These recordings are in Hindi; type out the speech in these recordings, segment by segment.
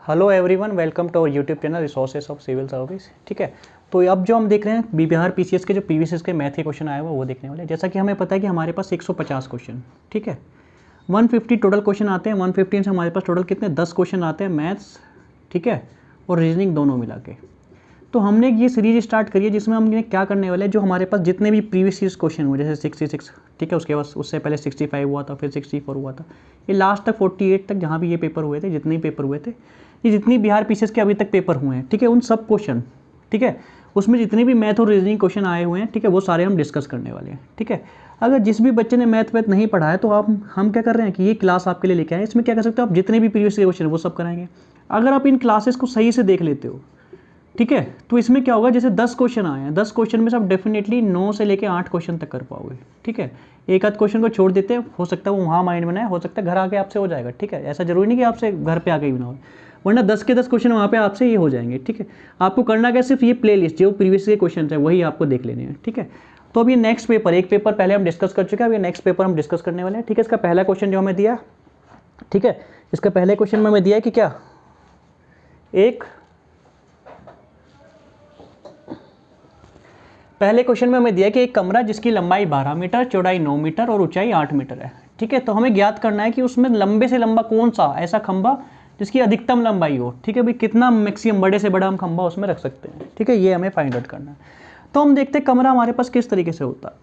Hello everyone, welcome to our YouTube channel resources of civil service. ठीक है, तो अब जो हम देख रहे हैं बिहार पीसीएस के जो प्रीवियस के मैथ के क्वेश्चन आए हुए वो देखने वाले हैं। जैसा कि हमें पता है कि हमारे पास 150 क्वेश्चन, ठीक है, 150 टोटल क्वेश्चन आते हैं। 115 से हमारे पास टोटल कितने 10 क्वेश्चन आते हैं मैथ्स, ठीक है, और रीजनिंग दोनों मिला के। तो हमने ये सीरीज स्टार्ट करी है जिसमें हमने क्या करने वाले हैं, जो हमारे पास जितने भी प्रीवियस ईयर्स क्वेश्चन हुए, जैसे 66, ठीक है, उसके बाद उससे पहले 65 हुआ था, फिर 64 हुआ था, ये लास्ट तक 48 तक जहाँ भी ये पेपर हुए थे, जितने भी पेपर हुए थे, ये जितनी बिहार पीसीएस के अभी तक पेपर हुए हैं, ठीक है, उन सब क्वेश्चन, ठीक है, उसमें जितने भी मैथ और रीजनिंग क्वेश्चन आए हुए हैं, ठीक है, वो सारे हम डिस्कस करने वाले हैं। ठीक है, अगर जिस भी बच्चे ने मैथ नहीं पढ़ा है तो हम क्या कर रहे हैं कि ये क्लास आपके लिए लेके आए। इसमें क्या कर सकते हो आप, जितने भी प्रीवियस क्वेश्चन है वो सब कराएंगे। अगर आप इन क्लासेस को सही से देख लेते हो, ठीक है, तो इसमें क्या होगा, जैसे 10 क्वेश्चन आए हैं, 10 क्वेश्चन में से आप डेफिनेटली 9 से लेकर 8 क्वेश्चन तक कर पाओगे। ठीक है, एक आध क्वेश्चन को छोड़ देते हैं, हो सकता है वो वहाँ माइंड में ना है, हो सकता है घर आके आपसे हो जाएगा। ठीक है, ऐसा जरूरी नहीं कि आपसे घर पे आके ही ना हो, वरना 10 के 10 क्वेश्चन वहाँ पे आपसे ये हो जाएंगे। ठीक है, आपको करना क्या, सिर्फ ये प्लेलिस्ट जो प्रीवियस के क्वेश्चन है वही आपको देख लेने हैं। ठीक है, तो अब ये नेक्स्ट पेपर, एक पेपर पहले हम डिस्कस कर चुके हैं, अब ये नेक्स्ट पेपर हम डिस्कस करने वाले हैं। ठीक है, इसका पहला क्वेश्चन जो हमें दिया, ठीक है, इसका पहले क्वेश्चन में हमें दिया कि क्या, पहले क्वेश्चन में हमें दिया कि एक कमरा जिसकी लंबाई 12 मीटर, चौड़ाई 9 मीटर और ऊंचाई 8 मीटर है। ठीक है, तो हमें ज्ञात करना है कि उसमें लंबे से लंबा कौन सा ऐसा खंभा जिसकी अधिकतम लंबाई हो। ठीक है भाई, कितना मैक्सिमम बड़े से बड़ा हम खंभा उसमें रख सकते हैं। ठीक है, ये हमें फाइंड आउट करना है। तो हम देखते हैं कमरा हमारे पास किस तरीके से होता है।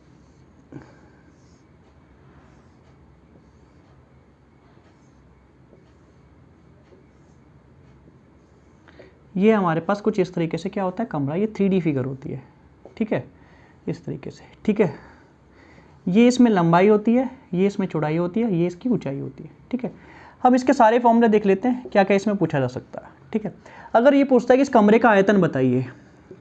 ये हमारे पास कुछ इस तरीके से क्या होता है कमरा, ये 3D फिगर होती है। ठीक है, इस तरीके से। ठीक है, ये इसमें लंबाई होती है, ये इसमें चौड़ाई होती है, ये इसकी ऊंचाई होती है। ठीक है, हम इसके सारे फॉर्मूले देख लेते हैं, क्या क्या इसमें पूछा जा सकता है। ठीक है, अगर ये पूछता है कि इस कमरे का आयतन बताइए,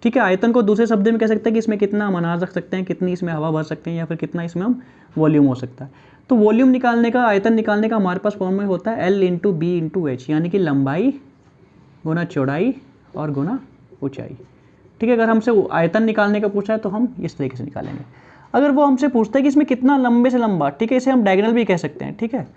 ठीक है, आयतन को दूसरे शब्द में कह सकते हैं कि इसमें कितना हम अनाज रख सकते हैं, कितनी इसमें हवा भर सकते हैं, या फिर कितना इसमें हम वॉल्यूम हो सकता है। तो वॉल्यूम निकालने का, आयतन निकालने का हमारे पास फॉर्मूला होता है L × B × H, यानी कि लंबाई गुना चौड़ाई और गुना ऊंचाई। ठीक है, अगर हमसे आयतन निकालने का पूछा है तो हम इस तरीके से निकालेंगे। अगर वो हमसे पूछता है कि इसमें कितना लंबे से लंबा, ठीक है, इसे हम डायगोनल भी कह सकते हैं। ठीक है,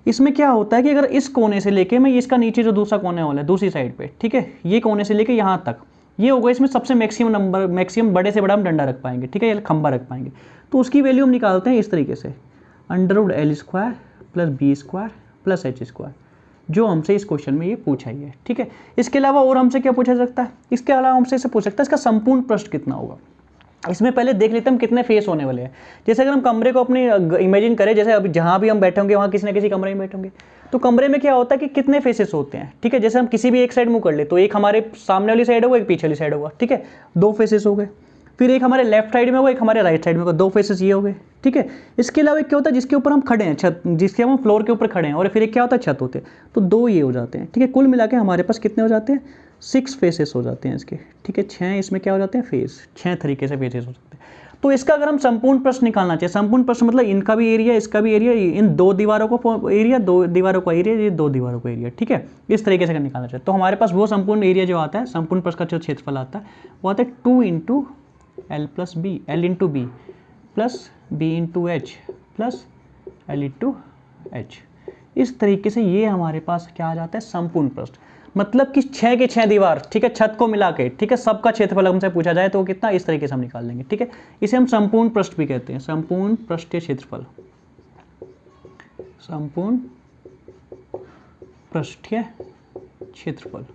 इसमें क्या होता है कि अगर इस कोने से लेके मैं इसका नीचे जो दूसरा कोने वाला है दूसरी साइड पे, ठीक है, ये कोने से लेके यहाँ तक ये होगा, इसमें सबसे मैक्सिमम नंबर, मैक्सिमम बड़े से बड़ा हम डंडा रख पाएंगे। ठीक है, या खंबा रख पाएंगे, तो उसकी वैल्यू हम निकालते हैं इस तरीके से, √L² + B² + H², जो हमसे इस क्वेश्चन में ये पूछा ही है। ठीक है, इसके अलावा और हमसे क्या पूछा जा सकता है, इसके अलावा हमसे इसे पूछ सकता है इसका संपूर्ण पृष्ठ कितना होगा। इसमें पहले देख लेते हैं हम कितने फेस होने वाले हैं। जैसे अगर हम कमरे को अपनी इमेजिन करें, जैसे अभी जहाँ भी हम बैठे होंगे वहाँ किसी न किसी कमरे में बैठेंगे, तो कमरे में क्या होता है कि कितने फेसेस होते हैं। ठीक है, जैसे हम किसी भी एक साइड मुँह कर ले तो एक हमारे सामने वाली साइड होगा, एक पीछे वाली साइड होगा। ठीक है, 2 फेसेस हो गए। फिर एक हमारे लेफ्ट साइड में होगा, एक हमारे राइट साइड में होगा, 2 फेसेस ये हो गए। ठीक है, इसके अलावा एक क्या होता है जिसके ऊपर हम खड़े हैं, छत, जिसके हम फ्लोर के ऊपर खड़े हैं, और फिर एक क्या होता है छत होते हैं, तो 2 ये हो जाते हैं। ठीक है, कुल मिला के हमारे पास कितने हो जाते हैं, 6 फेसेस हो जाते हैं इसके। ठीक है, 6 इसमें क्या हो जाते हैं फेस, 6 तरीके से फेसेस हो सकते हैं। तो इसका अगर हम संपूर्ण प्रश्न निकालना चाहिए, संपूर्ण प्रश्न मतलब इनका भी एरिया, इसका भी एरिया, इन 2 दीवारों को एरिया, 2 दीवारों का एरिया, ये 2 दीवारों का एरिया। ठीक है, इस तरीके से निकालना चाहिए। तो हमारे पास वो संपूर्ण एरिया जो आता है, संपूर्ण प्रश्न का जो क्षेत्रफल आता है वो आता है 2 × L + B, L × B + B × H + L × H। इस तरीके से ये हमारे पास क्या आ जाता है संपूर्ण पृष्ठ, मतलब कि 6 के 6 दीवार, ठीक है, छत को मिला के, ठीक है, सबका क्षेत्रफल हमसे पूछा जाए तो कितना, इस तरीके से हम निकाल लेंगे। ठीक है, इसे हम संपूर्ण पृष्ठ भी कहते हैं, संपूर्ण पृष्ठीय क्षेत्रफल, संपूर्ण पृष्ठीय क्षेत्रफल।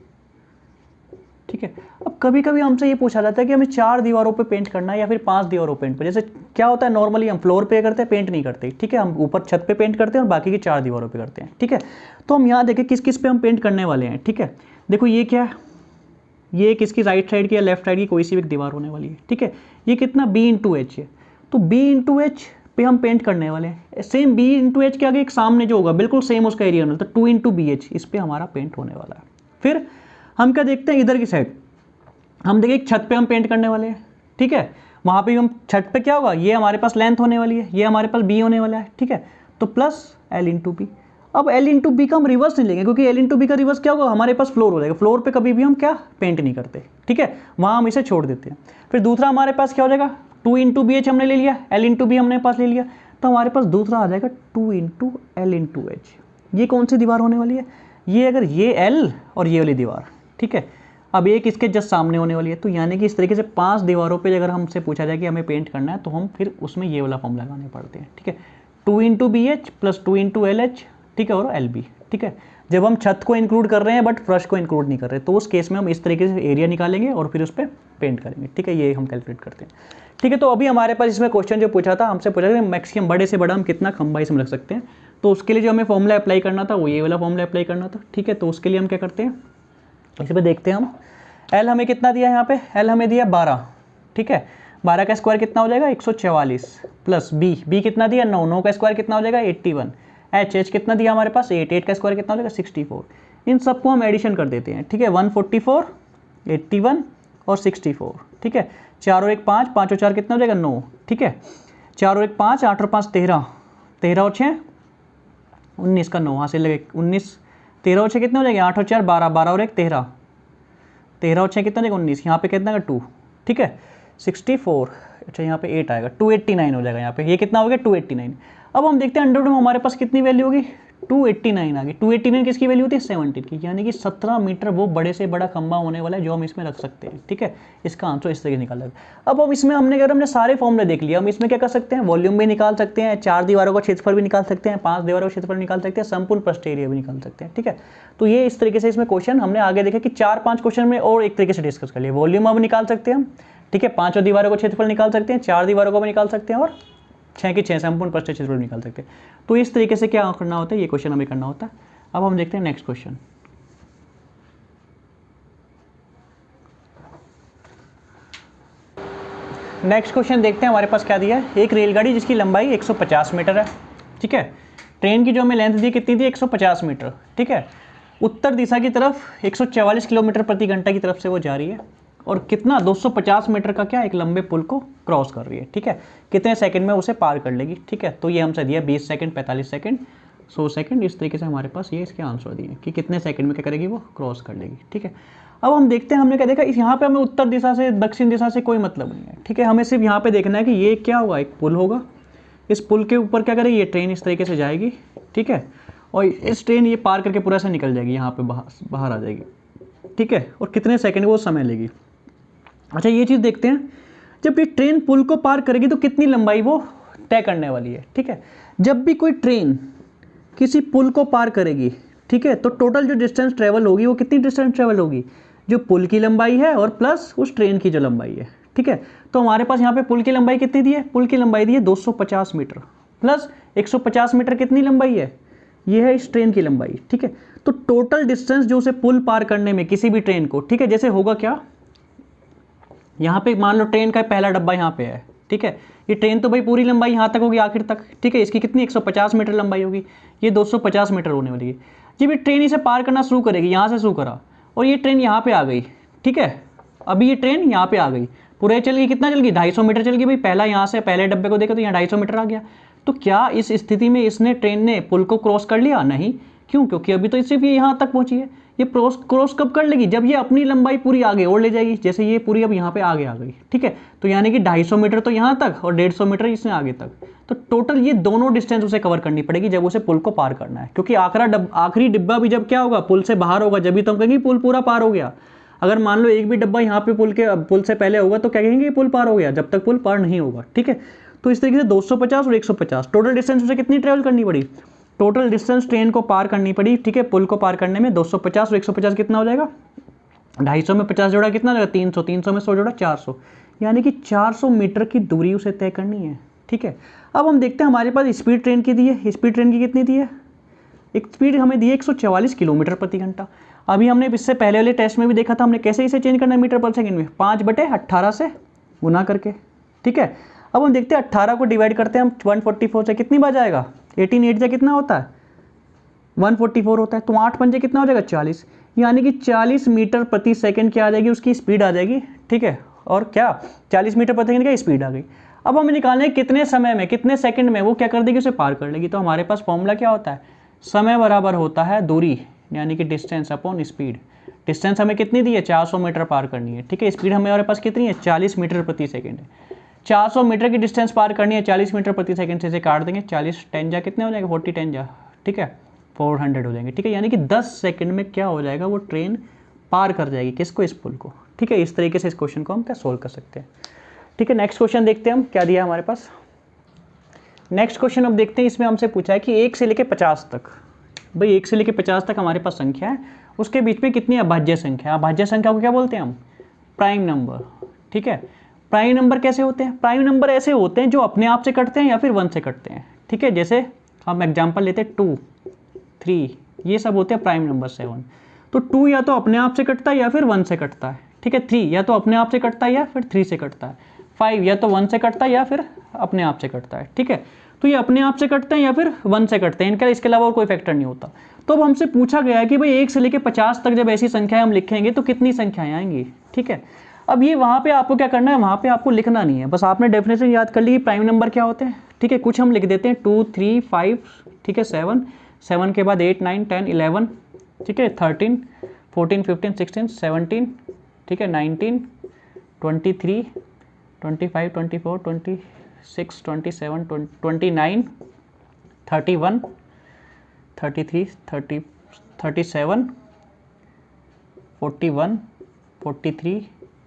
ठीक है, अब कभी कभी हमसे ये पूछा जाता है कि हमें 4 दीवारों पे पेंट करना है या फिर 5 दीवारों पे पेंट, जैसे क्या होता है नॉर्मली हम फ्लोर पे करते हैं, पेंट नहीं करते। ठीक है, हम ऊपर छत पे पेंट करते हैं और बाकी की 4 दीवारों पे करते हैं। ठीक है, तो हम यहाँ देखें किस किस पे हम पेंट करने वाले हैं। ठीक है, देखो ये क्या है, ये किसकी राइट साइड की या लेफ्ट साइड की कोई सी भी दीवार होने वाली है। ठीक है, ये कितना B × H है, तो B × H पे हम पेंट करने वाले हैं। सेम B × H के आगे एक सामने जो होगा बिल्कुल सेम उसका एरिया होना, तो 2 × BH, इस पर हमारा पेंट होने वाला है। फिर हम क्या देखते हैं इधर की साइड, हम देखिए छत पे हम पेंट करने वाले हैं। ठीक है, वहाँ पे हम छत पे क्या होगा, ये हमारे पास लेंथ होने वाली है, ये हमारे पास B होने वाला है। ठीक है, तो प्लस L × B। अब L × B का हम रिवर्स नहीं लेंगे, क्योंकि L × B का रिवर्स क्या होगा, हमारे पास फ्लोर हो जाएगा, फ्लोर पे कभी भी हम क्या पेंट नहीं करते। ठीक है, वहाँ हम इसे छोड़ देते हैं। फिर दूसरा हमारे पास क्या हो जाएगा, 2 × BH हमने ले लिया, L × B हमने पास ले लिया, तो हमारे पास दूसरा आ जाएगा 2 × L × H। ये कौन सी दीवार होने वाली है, ये अगर ये L और ये वाली दीवार, ठीक है, अब एक इसके जस्ट सामने होने वाली है, तो यानी कि इस तरीके से 5 दीवारों पे अगर हमसे पूछा जाए कि हमें पेंट करना है तो हम फिर उसमें ये वाला फॉर्म लगाने पड़ते हैं, ठीक है, 2 into BH plus 2 into LH, ठीक है, और LB, ठीक है। जब हम छत को इंक्लूड कर रहे हैं बट फर्श को इंक्लूड नहीं कर रहे, तो उस केस में हम इस तरीके से एरिया निकालेंगे और फिर उस पर पेंट करेंगे, ठीक है, ये हम कैलकुलेट करते हैं, ठीक है। तो अभी हमारे पास इसमें क्वेश्चन जो पूछा था, हमसे पूछा था मैक्सिमम बड़े से बड़ा हम कितना खंबा इसमें रख सकते हैं, तो उसके लिए जो हमें फॉर्मूला अप्लाई करना था वो ये वाला फॉर्मूला अप्लाई करना था, ठीक है। तो उसके लिए हम क्या करते हैं, इस पर देखते हैं हम। L हमें कितना दिया है यहाँ पे, L हमें दिया 12, ठीक है, 12 का स्क्वायर कितना हो जाएगा 144, प्लस B कितना दिया 9, 9 का स्क्वायर कितना हो जाएगा 81, H कितना दिया हमारे पास 8, 8 का स्क्वायर कितना हो जाएगा 64। इन सबको हम एडिशन कर देते हैं, ठीक है, 144, 81 और 64, ठीक है। 4 और 1 5, 5 और 4 कितना हो जाएगा 9, ठीक है, 4 और 1 5, 8 और 5 13, 13 और 6 19 का 9 यहाँ से लगे 19, 13 और 6 कितने हो जाएंगे 8 और 4 12, 12 और 1 13, 13 और 6 कितना हो जाएगा 19, यहाँ पे कितना का 2, ठीक है, 64, अच्छा यहाँ पे 8 आएगा 289 हो जाएगा यहाँ पे, ये कितना हो गया 289। अब हम देखते हैं अंडर में हमारे पास कितनी वैल्यू होगी 289 आ गई। 289 किसकी वैल्यू होती है 17 की, यानी कि 17 मीटर वो बड़े से बड़ा खंबा होने वाला है जो हम इसमें रख सकते हैं, ठीक है। इसका आंसर इस तरीके निकाला। अब इसमें हमने सारे फॉर्मूले देख लिया, हम इसमें क्या कर सकते हैं, वॉल्यूम भी निकाल सकते हैं, 4 दीवारों का क्षेत्रफल भी निकाल सकते हैं, 5 दीवारों का क्षेत्रफल निकाल सकते हैं, संपूर्ण पृष्ठ एरिया भी निकाल सकते हैं, ठीक है। तो ये इस तरीके से इसमें क्वेश्चन हमने आगे देखे कि 4-5 क्वेश्चन में और एक तरीके से डिस्कस कर लिए। वॉल्यूम अब निकाल सकते हैं हम, ठीक है, 5 दीवारों का क्षेत्रफल निकाल सकते हैं, 4 दीवारों का भी निकाल सकते हैं, और 6 की 6 संपूर्ण पृष्ठ क्षेत्रफल निकाल सकते हैं। तो इस तरीके से क्या करना होता है, ये क्वेश्चन हमें करना होता है। अब हम देखते हैं नेक्स्ट क्वेश्चन। नेक्स्ट क्वेश्चन देखते हैं हमारे पास क्या दिया है। एक रेलगाड़ी जिसकी लंबाई 150 मीटर है, ठीक है, ट्रेन की जो हमें लेंथ दी कितनी थी 150 मीटर, ठीक है, उत्तर दिशा की तरफ 144 किलोमीटर प्रति घंटा की तरफ से वो जा रही है, और कितना 250 मीटर का क्या एक लंबे पुल को क्रॉस कर रही है, ठीक है, कितने सेकंड में उसे पार कर लेगी, ठीक है। तो ये हमसे दिया 20 सेकंड, 45 सेकंड, 100 सेकंड, इस तरीके से हमारे पास ये इसके आंसर दिए कि कितने सेकंड में क्या करेगी वो क्रॉस कर लेगी, ठीक है। अब हम देखते हैं, हमने क्या देखा, इस यहाँ पे हमें उत्तर दिशा से दक्षिण दिशा से कोई मतलब नहीं है, ठीक है, हमें सिर्फ यहाँ पे देखना है कि ये क्या होगा, एक पुल होगा, इस पुल के ऊपर क्या करेगी ये ट्रेन इस तरीके से जाएगी, ठीक है, और इस ट्रेन ये पार करके पूरा से निकल जाएगी, यहाँ पे बाहर आ जाएगी, ठीक है, और कितने सेकंड वो समय लेगी। अच्छा ये चीज़ देखते हैं, जब ये ट्रेन पुल को पार करेगी तो कितनी लंबाई वो तय करने वाली है, ठीक है। जब भी कोई ट्रेन किसी पुल को पार करेगी, ठीक है, तो टोटल जो डिस्टेंस ट्रेवल होगी वो कितनी डिस्टेंस ट्रेवल होगी, जो पुल की लंबाई है और प्लस उस ट्रेन की जो लंबाई है, ठीक है। तो हमारे पास यहाँ पे पुल की लंबाई कितनी दी है, पुल की लंबाई दी है 250 मीटर प्लस 150 मीटर कितनी लंबाई है, ये है इस ट्रेन की लंबाई, ठीक है। तो टोटल डिस्टेंस जो उसे पुल पार करने में किसी भी ट्रेन को, ठीक है, जैसे होगा क्या, यहाँ पे मान लो ट्रेन का पहला डब्बा यहाँ पे है, ठीक है, ये ट्रेन तो भाई पूरी लंबाई यहाँ तक होगी आखिर तक, ठीक है, इसकी कितनी 150 मीटर लंबाई होगी, ये 250 मीटर होने वाली है। जब ये ट्रेन इसे पार करना शुरू करेगी, यहाँ से शुरू करा और ये ट्रेन यहाँ पे आ गई, ठीक है, अभी ये ट्रेन यहाँ पे आ गई, पूरे चल गई, कितना चल गई 250 मीटर चल गई भाई, पहला यहाँ से पहले डब्बे को देखा तो यहाँ 250 मीटर आ गया। तो क्या इस स्थिति में इसने ट्रेन ने पुल को क्रॉस कर लिया, नहीं, क्यों, क्योंकि अभी तो सिर्फ ये यहाँ तक पहुँची है। ये क्रॉस कब कर लेगी, जब ये अपनी लंबाई पूरी आगे और ले जाएगी, जैसे ये पूरी अब यहाँ पे आगे आ गई, ठीक है, तो यानी कि 250 मीटर तो यहाँ तक और 150 मीटर इसने आगे तक, तो टोटल ये दोनों डिस्टेंस उसे कवर करनी पड़ेगी जब उसे पुल को पार करना है, क्योंकि आखिरी डिब्बा भी जब क्या होगा, पुल से बाहर होगा, जब भी तो हम कहेंगे पुल पूरा पार हो गया। अगर मान लो एक भी डब्बा यहाँ पे पुल से पहले होगा तो क्या कहेंगे पुल पार हो गया, जब तक पुल पार नहीं होगा, ठीक है। तो इस तरीके से 250 और 150 टोटल डिस्टेंस उसे कितनी ट्रेवल करनी पड़ी, टोटल डिस्टेंस ट्रेन को पार करनी पड़ी, ठीक है, पुल को पार करने में 250 और 150 कितना हो जाएगा, 250 में 50 जोड़ा कितना हो जाएगा 300, 300 में 100 जोड़ा 400, यानी कि 400 मीटर की दूरी उसे तय करनी है, ठीक है। अब हम देखते हैं हमारे पास स्पीड ट्रेन की दी है, स्पीड ट्रेन की कितनी दी है, एक स्पीड हमें दी है 144 किलोमीटर प्रति घंटा। अभी हमने इससे पहले वाले टेस्ट में भी देखा था, हमने कैसे इसे चेंज करना है मीटर पर सेकंड में, 5/18 से गुना करके, ठीक है। अब हम देखते हैं 18 को डिवाइड करते हैं हम 144 से, कितनी बार जाएगा, 18 8 से कितना होता है 144 होता है, तो 8 पंजे कितना हो जाएगा 40, यानी कि 40 मीटर प्रति सेकंड क्या आ जाएगी, उसकी स्पीड आ जाएगी, ठीक है, और क्या 40 मीटर प्रति सेकंड क्या स्पीड आ गई। अब हमें निकालना है कितने समय में, कितने सेकंड में वो क्या कर देगी, उसे पार कर लेगी। तो हमारे पास फॉर्मूला क्या होता है, समय बराबर होता है दूरी, यानी कि डिस्टेंस अपॉन स्पीड। डिस्टेंस हमें कितनी दी है 400 मीटर पार करनी है, ठीक है, स्पीड हमारे पास कितनी है 40 मीटर प्रति सेकंड है। 400 मीटर की डिस्टेंस पार करनी है 40 मीटर प्रति सेकंड से, इसे काट देंगे, 40 10 जा कितने हो जाएगा 40 10 जा, ठीक है, 400 हो जाएंगे, ठीक है। यानी कि 10 सेकंड में क्या हो जाएगा, वो ट्रेन पार कर जाएगी किसको, इस पुल को, ठीक है। इस तरीके से इस क्वेश्चन को हम क्या सोल्व कर सकते हैं, ठीक है। नेक्स्ट क्वेश्चन देखते हैं हम क्या दिया है हमारे पास। नेक्स्ट क्वेश्चन अब देखते हैं, इसमें हमसे पूछा है कि 1 से लेकर 50 तक, भाई 1 से लेकर 50 तक हमारे पास संख्या है, उसके बीच में कितनी अभाज्य संख्या है। अभाज्य संख्या को क्या बोलते हैं हम, प्राइम नंबर, ठीक है। प्राइम नंबर कैसे होते हैं, प्राइम नंबर ऐसे होते हैं जो अपने आप से कटते हैं या फिर 1 से कटते हैं, ठीक है। जैसे हम एग्जांपल लेते हैं 2, 3, ये सब होते हैं प्राइम नंबर 7। तो 2 या तो अपने आप से कटता है या फिर 1 से कटता है, ठीक है। 3 या तो अपने आप से कटता है या फिर 3 से कटता है। 5 या तो 1 से कटता है या फिर अपने आप से कटता है, ठीक है। तो ये अपने आप से कटते हैं या फिर 1 से कटते हैं, इनका इसके अलावा और कोई फैक्टर नहीं होता। तो अब हमसे पूछा गया है कि भाई 1 से लेकर 50 तक जब ऐसी संख्याएं हम लिखेंगे तो कितनी संख्याएं आएंगी, ठीक है। अब ये वहाँ पे आपको क्या करना है, वहाँ पे आपको लिखना नहीं है, बस आपने डेफिनेशन याद कर ली कि प्राइम नंबर क्या होते हैं, ठीक है। कुछ हम लिख देते हैं 2, 3, 5, ठीक है, 7 के बाद 8, 9, 10, 11, ठीक है, 13, 14, 15, 16, 17, ठीक है, 19, 23, 25, 24, 26, 27, 29, 31, 33, 30, 37, 41, 43,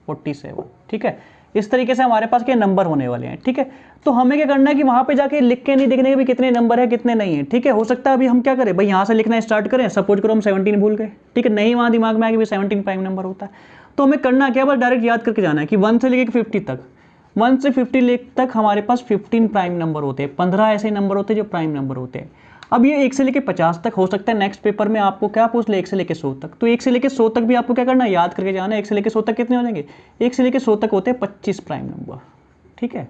47, ठीक है। इस तरीके से हमारे पास क्या नंबर होने वाले हैं, ठीक है। तो हमें क्या करना है कि वहाँ पे जाके लिख के नहीं देखने के भी कितने नंबर है कितने नहीं है, ठीक है। हो सकता है अभी हम क्या करें भाई, यहाँ से लिखना स्टार्ट करें, सपोज करो हम 17 भूल गए, ठीक है, नहीं वहाँ दिमाग में आया कि 17 प्राइम नंबर होता है। तो हमें करना क्या, बस डायरेक्ट याद करके जाना है कि 1 से लेकर 50 तक, 1 से 50 तक हमारे पास 15 प्राइम नंबर होते हैं, 15 ऐसे नंबर होते हैं जो प्राइम नंबर होते हैं। अब ये 1 से लेकर 50 तक हो सकता है नेक्स्ट पेपर में आपको क्या पूछ ले, 1 से लेकर 100 तक। तो 1 से लेकर 100 तक भी आपको क्या करना है, याद करके जाना है। 1 से लेकर 100 तक कितने हो जाएंगे, 1 से लेकर 100 तक होते हैं 25 प्राइम नंबर, ठीक है।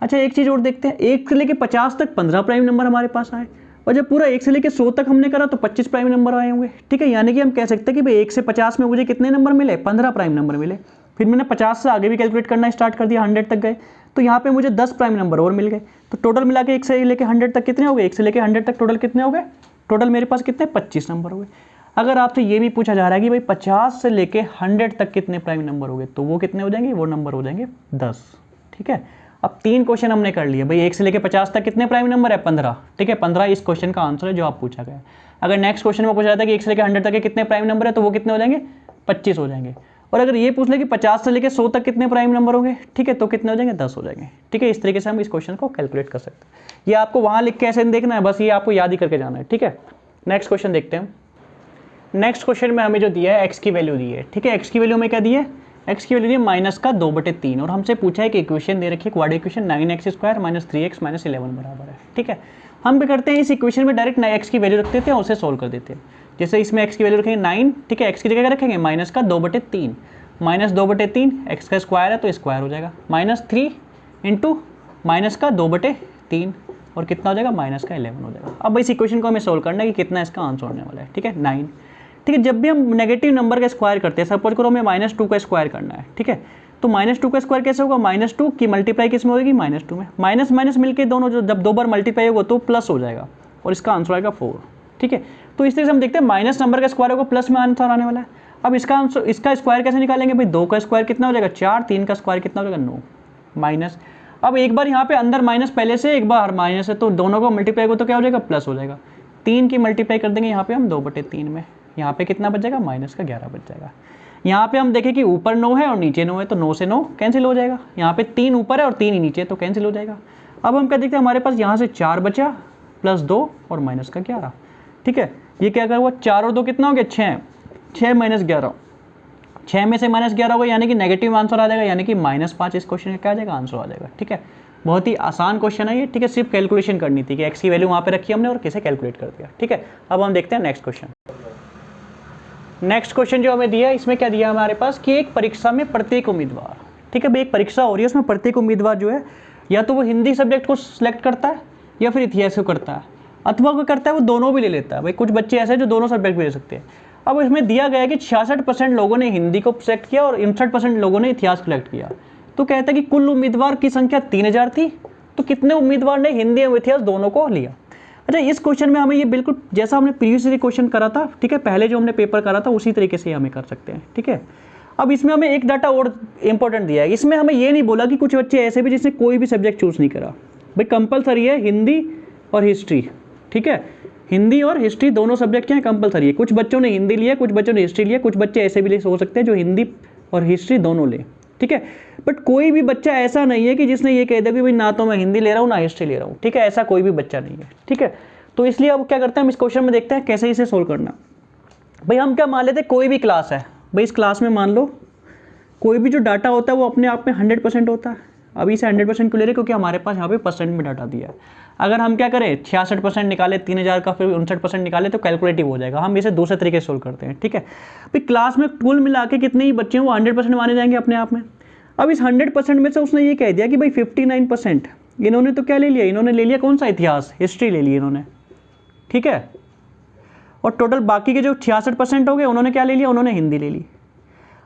अच्छा एक चीज़ और देखते हैं, 1 से लेकर 50 तक 15 प्राइम नंबर हमारे पास आए, और जब पूरा 1 से लेकर 100 तक हमने करा तो 25 प्राइम नंबर आए होंगे, ठीक है। यानी कि हम कह सकते हैं कि भाई 1 से 50 में मुझे कितने नंबर मिले, 15 प्राइम नंबर मिले। फिर मैंने 50 से आगे भी कैलकुलेट करना स्टार्ट कर दिया, 100 तक गए, तो यहाँ पे मुझे 10 प्राइम नंबर और मिल गए। तो टोटल मिला के 1 से लेकर 100 तक कितने हो गए, 1 से लेकर 100 तक टोटल कितने हो गए, टोटल मेरे पास कितने 25 नंबर हो गए। अगर आपसे ये भी पूछा जा रहा है कि भाई 50 से लेके 100 तक कितने प्राइम नंबर हो गए, तो वो कितने हो जाएंगे, वो नंबर हो जाएंगे 10, ठीक है। अब 3 क्वेश्चन हमने कर लिए भाई, 1 से लेके 50 तक कितने प्राइम नंबर है, 15, ठीक है। 15 इस क्वेश्चन का आंसर है जो आप पूछा गया। अगर नेक्स्ट क्वेश्चन में पूछा जाता है कि 1 से लेकर 100 तक के कितने प्राइम नंबर है, तो वो कितने हो जाएंगे, 25 हो जाएंगे। और अगर ये पूछ ले कि 50 से लेकर 100 तक कितने प्राइम नंबर होंगे, ठीक है, तो कितने हो जाएंगे, 10 हो जाएंगे, ठीक है। इस तरीके से हम इस क्वेश्चन को कैलकुलेट कर सकते हैं। ये आपको वहाँ लिख के ऐसे नहीं देखना है, बस ये आपको याद ही करके जाना है, ठीक है। नेक्स्ट क्वेश्चन देखते हैं। नेक्स्ट क्वेश्चन में हमें जो दिया है एक्स की वैल्यू दी है, ठीक है। एक्स की वैल्यू में क्या दी है, एक्स की वैल्यू दी है -2/3, और हमसे पूछा है कि इक्वेशन दे रखी है, क्वाड इक्वेशन 9x² - 3x - 11 बराबर है, ठीक है। हम क्या करते हैं, इस इक्वेशन में डायरेक्ट एक्स की वैल्यू रख देते हैं और उसे सोल्व कर देते हैं। जैसे इसमें एक्स की वैल्यू रखेंगे 9, ठीक है, एक्स की जगह क्या रखेंगे, -2/3, -2/3 एक्स का स्क्वायर है तो स्क्वायर हो जाएगा, -3 इंटू -2/3 और कितना हो जाएगा, -11 हो जाएगा। अब इस इक्वेशन को हमें सोल्व करना है कि कितना इसका आंसर होने वाला है, ठीक है, 9, ठीक है। जब भी हम नेगेटिव नंबर का स्क्वायर करते हैं, सपोज करो हमें -2 का स्क्वायर करना है, ठीक है, तो -2 का स्क्वायर कैसे होगा, -2 की मल्टीप्लाई किस में होगी, -2 में, माइनस माइनस मिलके दोनों जो जब 2 बार मल्टीप्लाई होगा तो प्लस हो जाएगा और इसका आंसर आएगा 4, ठीक है। तो इस तरह से हम देखते हैं माइनस नंबर का स्क्वायर होगा प्लस में आंसर आने वाला है। अब इसका आंसर, इसका स्क्वायर कैसे निकालेंगे भाई, 2 का स्क्वायर कितना हो जाएगा 4, 3 का स्क्वायर कितना हो जाएगा 9, माइनस। अब एक बार यहाँ पे अंदर माइनस पहले से, एक बार माइनस है, तो दोनों को मल्टीप्लाई होगा तो क्या हो जाएगा, प्लस हो जाएगा। 3 की मल्टीप्लाई कर देंगे यहाँ पे हम 2/3 में, यहाँ पे कितना बच जाएगा, -11 बच जाएगा। यहाँ पे हम देखें कि ऊपर 9 है और नीचे 9 है, तो 9 से 9 कैंसिल हो जाएगा। यहाँ पे 3 ऊपर है और 3 ही नीचे, तो कैंसिल हो जाएगा। अब हम क्या देखते हैं, हमारे पास यहाँ से 4 बचा प्लस 2 और -11, ठीक है। ये क्या हुआ, 4 और 2 कितना हो गया, 6, 6 - 11, 6 में से -11 होगा, यानी कि नेगेटिव आंसर आ जाएगा, यानी कि -5 इस क्वेश्चन का क्या आ जाएगा, आंसर आ जाएगा, ठीक है। बहुत ही आसान क्वेश्चन है ये, ठीक है। सिर्फ कैलकुलेशन करनी थी कि एक्स की वैल्यू वहाँ पे रखी हमने और कैसे कैलकुलेट कर दिया, ठीक है। अब हम देखते हैं नेक्स्ट क्वेश्चन। नेक्स्ट क्वेश्चन जो हमें दिया है, इसमें क्या दिया हमारे पास कि एक परीक्षा में प्रत्येक उम्मीदवार, ठीक है भाई, एक परीक्षा हो रही है, उसमें प्रत्येक उम्मीदवार जो है या तो वो हिंदी सब्जेक्ट को सिलेक्ट करता है या फिर इतिहास को करता है, अथवा वो करता है वो दोनों भी ले लेता है। भाई कुछ बच्चे ऐसे हैं जो दोनों सब्जेक्ट भी ले सकते हैं। अब इसमें दिया गया है कि 66% लोगों ने हिंदी को सिलेक्ट किया और 59% लोगों ने इतिहास सिलेक्ट किया। तो कहता है कि कुल उम्मीदवार की संख्या 3000 थी, तो कितने उम्मीदवार ने हिंदी और इतिहास दोनों को लिया। अच्छा, इस क्वेश्चन में हमें ये बिल्कुल जैसा हमने प्रीवियसली क्वेश्चन करा था, ठीक है, पहले जो हमने पेपर करा था उसी तरीके से हमें कर सकते हैं, ठीक है। अब इसमें हमें एक डाटा और इंपॉर्टेंट दिया है, इसमें हमें ये नहीं बोला कि कुछ बच्चे ऐसे भी जिसने कोई भी सब्जेक्ट चूज़ नहीं करा। भाई कंपलसरी है हिंदी और हिस्ट्री, ठीक है, हिंदी और हिस्ट्री दोनों सब्जेक्ट क्या है, कंपलसरी है। कुछ बच्चों ने हिंदी लिया, कुछ बच्चों ने हिस्ट्री लिया, कुछ बच्चे ऐसे भी हो सकते हैं जो हिंदी और हिस्ट्री दोनों ले, ठीक है। बट कोई भी बच्चा ऐसा नहीं है कि जिसने ये कह दिया कि भाई ना तो मैं हिंदी ले रहा हूँ ना हिस्ट्री ले रहा हूँ, ठीक है, ऐसा कोई भी बच्चा नहीं है, ठीक है। तो इसलिए अब क्या करते हैं हम इस क्वेश्चन में देखते हैं कैसे इसे सोल्व करना। भाई हम क्या मान लेते हैं, कोई भी क्लास है, भाई इस क्लास में मान लो कोई भी जो डाटा होता है वो अपने आप में 100% होता है। अभी इसे 100% क्यों ले रहे, क्योंकि हमारे पास यहाँ पे परसेंट में डाटा दिया है। अगर हम क्या करें 66% निकाले 3000 का, फिर 59% निकाले तो कैलकुलेटिव हो जाएगा। हम इसे दूसरे तरीके से सोल्व करते हैं, ठीक है। भाई क्लास में कुल मिला के कितने ही बच्चे हैं वो 100% माने जाएंगे अपने आप में। अब इस 100% में से उसने ये कह दिया कि भाई 59% इन्होंने तो क्या ले लिया, इन्होंने ले लिया कौन सा, इतिहास, हिस्ट्री ले ली इन्होंने, ठीक है। और टोटल बाकी के जो 66% हो गए उन्होंने क्या ले लिया, उन्होंने हिंदी ले ली।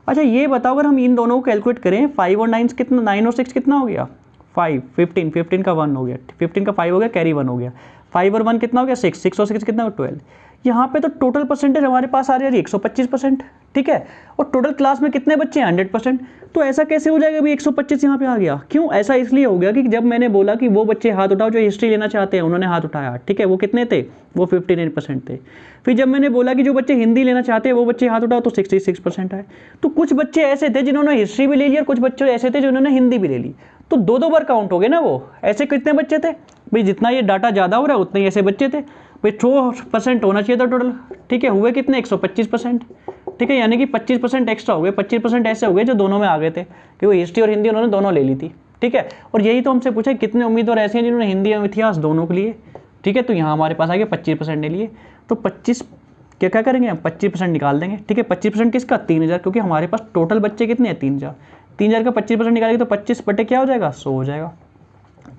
अच्छा ये बताओ अगर हम इन दोनों को कैलकुलेट करें 5 और 9 कितना, 9 और 6 कितना हो गया 5, 15 का 1 हो गया, 15 का 5 हो गया, कैरी 1 हो गया, 5 और 1 कितना हो गया 6, 6 और 6 कितना हो 12। यहाँ पे तो टोटल परसेंटेज हमारे पास आ रही है 125%, ठीक है। और टोटल क्लास में कितने बच्चे हैं 100%। तो ऐसा कैसे हो जाएगा भाई 125 यहाँ पे आ गया, क्यों, ऐसा इसलिए हो गया कि जब मैंने बोला कि वो बच्चे हाथ उठाओ जो हिस्ट्री लेना चाहते हैं, उन्होंने हाथ उठाया, ठीक है, वो कितने थे, वो 59% थे। फिर जब मैंने बोला कि जो बच्चे हिंदी लेना चाहते हैं वो बच्चे हाथ उठाओ तो 66% आए। तो कुछ बच्चे ऐसे थे जिन्होंने हिस्ट्री भी ले ली और कुछ बच्चे ऐसे थे जिन्होंने हिंदी भी ले ली, तो दो बार काउंट हो गए ना वो। ऐसे कितने बच्चे थे भाई, जितना ये डाटा ज़्यादा हो रहा है उतने ही ऐसे बच्चे थे भाई, 100% होना चाहिए था टोटल, ठीक है। हुए कितने 125%, ठीक है, यानी कि 25% एक्स्ट्रा हो गए, 25% ऐसे हो गए जो दोनों में आ गए थे कि वो हिस्ट्री और हिंदी उन्होंने दोनों ले ली थी, ठीक है। और यही तो हमसे पूछा कितने उम्मीदवार ऐसे हैं जिन्होंने हिंदी और इतिहास दोनों के लिए, ठीक है। तो यहाँ हमारे पास आ गया 25% ने लिए, तो 25 क्या करेंगे हम 25% निकाल देंगे, ठीक है। 25% किसका, 3000, क्योंकि हमारे पास टोटल बच्चे कितने हैं 3000, 3000 का 25% निकालेंगे तो 25 बटे क्या हो जाएगा 100 हो जाएगा।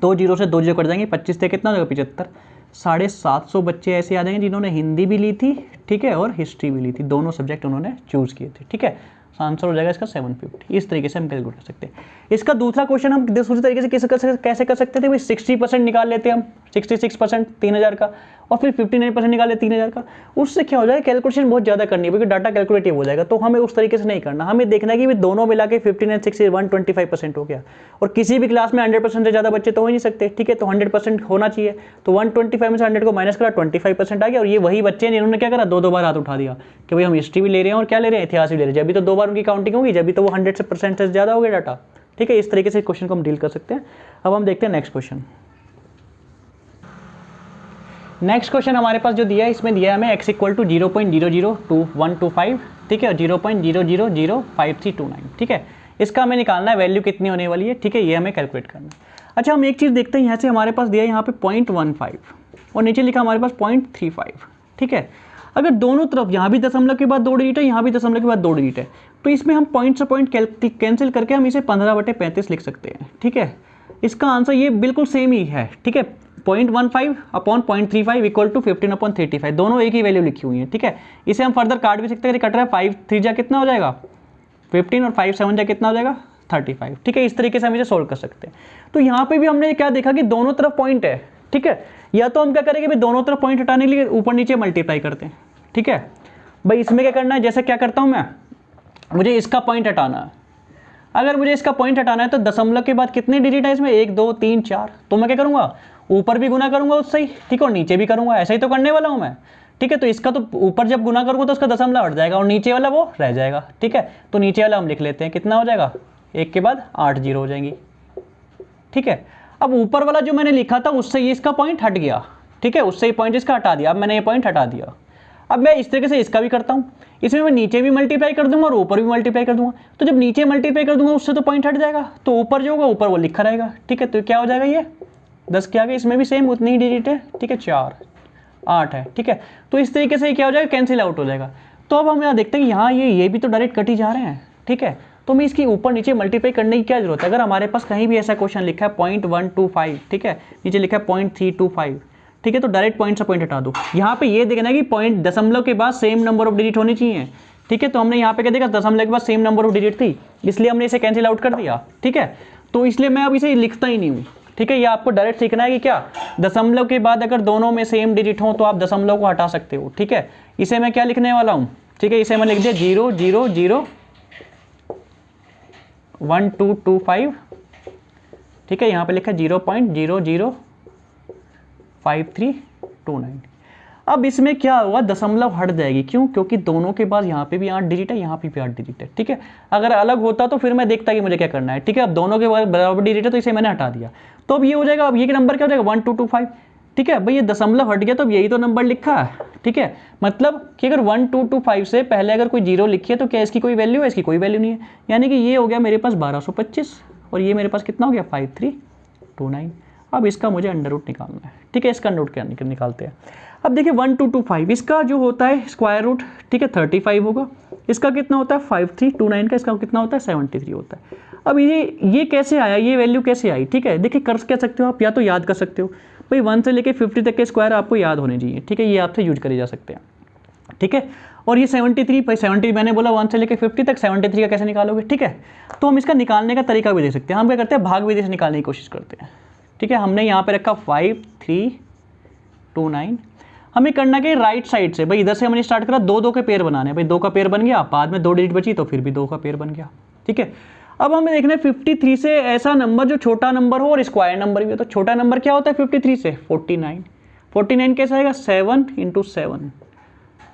2 जीरो से 2 जीरो कट जाएंगे, 25 से कितना हो जाएगा 75, 750 बच्चे ऐसे आ जाएंगे जिन्होंने हिंदी भी ली थी, ठीक है, और हिस्ट्री भी ली थी, दोनों सब्जेक्ट उन्होंने चूज़ किए थे, ठीक है। आंसर हो जाएगा इसका 750। इस तरीके से हम कैलकुलेट कर सकते हैं। इसका दूसरा क्वेश्चन हम दूसरे तरीके से कैसे कर सकते थे भाई, 60% निकाल लेते हम, 66% 3000 का, और फिर 59% निकाल ले 3000 का। उससे क्या हो जाएगा, कैलकुलेशन बहुत ज़्यादा करनी है क्योंकि डाटा कैलकुलेटिव हो जाएगा। तो हमें उस तरीके से नहीं करना, हमें देखना है कि दोनों मिला के 59 60 125% हो गया। और किसी भी क्लास में 100% से ज़्यादा बच्चे तो हो ही नहीं सकते, ठीक है। तो 100% होना चाहिए, तो 125 में से 100 को माइनस करा 25% आ गया। और ये वही बच्चे हैं जिन्होंने क्या करा, दो बार हाथ उठा दिया कि भाई हम हिस्ट्री भी ले रहे हैं और क्या ले रहे हैं, इतिहास भी ले रहे हैं। जब भी तो 2 बार उनकी काउंटिंग होगी, जब भी तो वो 100% से ज़्यादा हो गया डाटा, ठीक है। इस तरीके से क्वेश्चन को हम डील कर सकते हैं। अब हम देखते हैं नेक्स्ट क्वेश्चन। नेक्स्ट क्वेश्चन हमारे पास जो दिया है, इसमें दिया है हमें x इक्वल टू 0.002125, ठीक है, 0.005329, ठीक है। इसका हमें निकालना है वैल्यू कितनी होने वाली है, ठीक है, ये हमें कैलकुलेट करना है। अच्छा हम एक चीज़ देखते हैं, यहाँ से हमारे पास दिया है यहाँ पे 0.15 और नीचे लिखा हमारे पास 0.35, ठीक है। अगर दोनों तरफ यहाँ भी दशमलव के बाद 2 डिजिट है, यहाँ भी दशमलव के बाद 2 डिजिट है, तो इसमें हम पॉइंट से पॉइंट कैंसिल करके हम इसे 15/35 लिख सकते हैं, ठीक है। इसका आंसर ये बिल्कुल सेम ही है, ठीक है। 0.15 अपॉन 0.35 इक्वल टू 15/35, दोनों एक ही वैल्यू लिखी हुई है, ठीक है। इसे हम फर्दर काट भी सकते हैं, कट रहा है 5 3 जा कितना हो जाएगा 15 और 5 7 जा कितना हो जाएगा 35, ठीक है। इस तरीके से हम इसे सोल्व कर सकते हैं। तो यहाँ पे भी हमने क्या देखा कि दोनों तरफ पॉइंट है, ठीक है। या तो हम क्या करेंगे भाई, दोनों तरफ पॉइंट हटाने के लिए ऊपर नीचे मल्टीप्लाई करते हैं, ठीक है। भाई इसमें क्या करना है, जैसे क्या करता हूँ मैं, मुझे इसका पॉइंट हटाना है। अगर मुझे इसका पॉइंट हटाना है तो दशमलव के बाद कितने डिजिट है इसमें, 1 2 3 4, तो मैं क्या करूँगा ऊपर भी गुना करूँगा उससे ही, ठीक है, और नीचे भी करूँगा, ऐसा ही तो करने वाला हूँ मैं, ठीक है। तो इसका तो ऊपर जब गुना करूँगा तो उसका दशमलव हट जाएगा और नीचे वाला वो रह जाएगा, ठीक है। तो नीचे वाला हम लिख लेते हैं, कितना हो जाएगा 1 के बाद 8 जीरो हो जाएंगी, ठीक है। अब ऊपर वाला जो मैंने लिखा था उससे ये इसका पॉइंट हट गया, ठीक है, उससे ही पॉइंट इसका हटा दिया। अब मैंने ये पॉइंट हटा दिया। अब मैं इस तरीके से इसका भी करता हूँ, इसमें मैं नीचे भी मल्टीप्लाई कर दूंगा और ऊपर भी मल्टीप्लाई कर दूंगा। तो जब नीचे मल्टीप्लाई कर दूंगा उससे तो पॉइंट हट जाएगा, तो ऊपर जो होगा ऊपर वो लिखा रहेगा, ठीक है। तो क्या हो जाएगा, ये 10 के आगे इसमें भी सेम उतनी ही डिजिट है, ठीक है, 4 8 है, ठीक है। तो इस तरीके से क्या हो जाएगा, कैंसिल आउट हो जाएगा। तो अब हम यहाँ देखते हैं यहाँ ये भी तो डायरेक्ट कट ही जा रहे हैं, ठीक है। तो मैं इसकी ऊपर नीचे मल्टीप्लाई करने की क्या जरूरत है। अगर हमारे पास कहीं भी ऐसा क्वेश्चन लिखा है 0.125, ठीक है, नीचे लिखा है 0.325, ठीक है, तो डायरेक्ट पॉइंट से पॉइंट हटा दो। यहाँ पे ये देखना है कि पॉइंट दशमलव के बाद सेम नंबर ऑफ डिजिट होनी चाहिए, ठीक है। तो हमने यहाँ पे क्या देखा, दशमलव के बाद सेम नंबर ऑफ डिजिट थी, इसलिए हमने इसे कैंसिल आउट कर दिया, ठीक है। तो इसलिए मैं अब इसे लिखता ही नहीं हूँ, ठीक है। ये आपको डायरेक्ट सीखना है कि क्या दशमलव के बाद अगर दोनों में सेम डिजिट हो तो आप दशमलव को हटा सकते हो, ठीक है। इसे मैं क्या लिखने वाला हूँ, ठीक है, इसे मैं लिख दिया 0 0 0 1 2 2 5, ठीक है। यहाँ पे लिखा 0.005329। अब इसमें क्या होगा, दशमलव हट जाएगी, क्यों? क्योंकि दोनों के बाद यहाँ पे भी 8 डिजिट है, यहाँ पे भी 8 डिजिट है, ठीक है। अगर अलग होता तो फिर मैं देखता कि मुझे क्या करना है, ठीक है। अब दोनों के बाद बराबर डिजिट है तो इसे मैंने हटा दिया, तो अब ये हो जाएगा, अब ये नंबर क्या हो जाएगा 1225, ठीक है। भाई ये दशमलव हट गया तो अब यही तो नंबर लिखा है, ठीक है। मतलब कि अगर 1225 से पहले अगर कोई जीरो लिखी है तो क्या इसकी कोई वैल्यू है? इसकी कोई वैल्यू नहीं है, यानी कि ये हो गया मेरे पास 1225 और ये मेरे पास कितना हो गया 5329। अब इसका मुझे अंडर रूट निकालना है, ठीक है। इसका अंडर रूट क्या निकालते हैं। अब देखिए 1225 इसका जो होता है स्क्वायर रूट, ठीक है 35 होगा। इसका कितना होता है 5329 का, इसका कितना होता है 73 होता है। अब ये कैसे आया, ये वैल्यू कैसे आई, ठीक है। देखिए कर क्या सकते हो आप, या तो याद कर सकते हो भाई 1 से लेके 50 तक के स्क्वायर आपको याद होने चाहिए, ठीक है। ये आपसे यूज करे जा सकते हैं, ठीक है। और ये 73 भाई 70 मैंने बोला 1 से लेके 50 तक, 73 का कैसे निकालोगे, ठीक है। तो हम इसका निकालने का तरीका भी देख सकते हैं। हम क्या करते हैं, भाग विधि से निकालने की कोशिश करते हैं, ठीक है। हमने यहाँ पे रखा 5329। हमें करना क्या, राइट साइड से भाई इधर से हमने स्टार्ट करा, 2 के पेयर बनाने, भाई 2 का पेयर बन गया, बाद में 2 डिजिट बची तो फिर भी 2 का पेयर बन गया, ठीक है। अब हमें देखना है 53 से ऐसा नंबर जो छोटा नंबर हो और स्क्वायर नंबर भी हो। तो छोटा नंबर क्या होता है 53 से 49। 49 कैसा आएगा 7 × 7,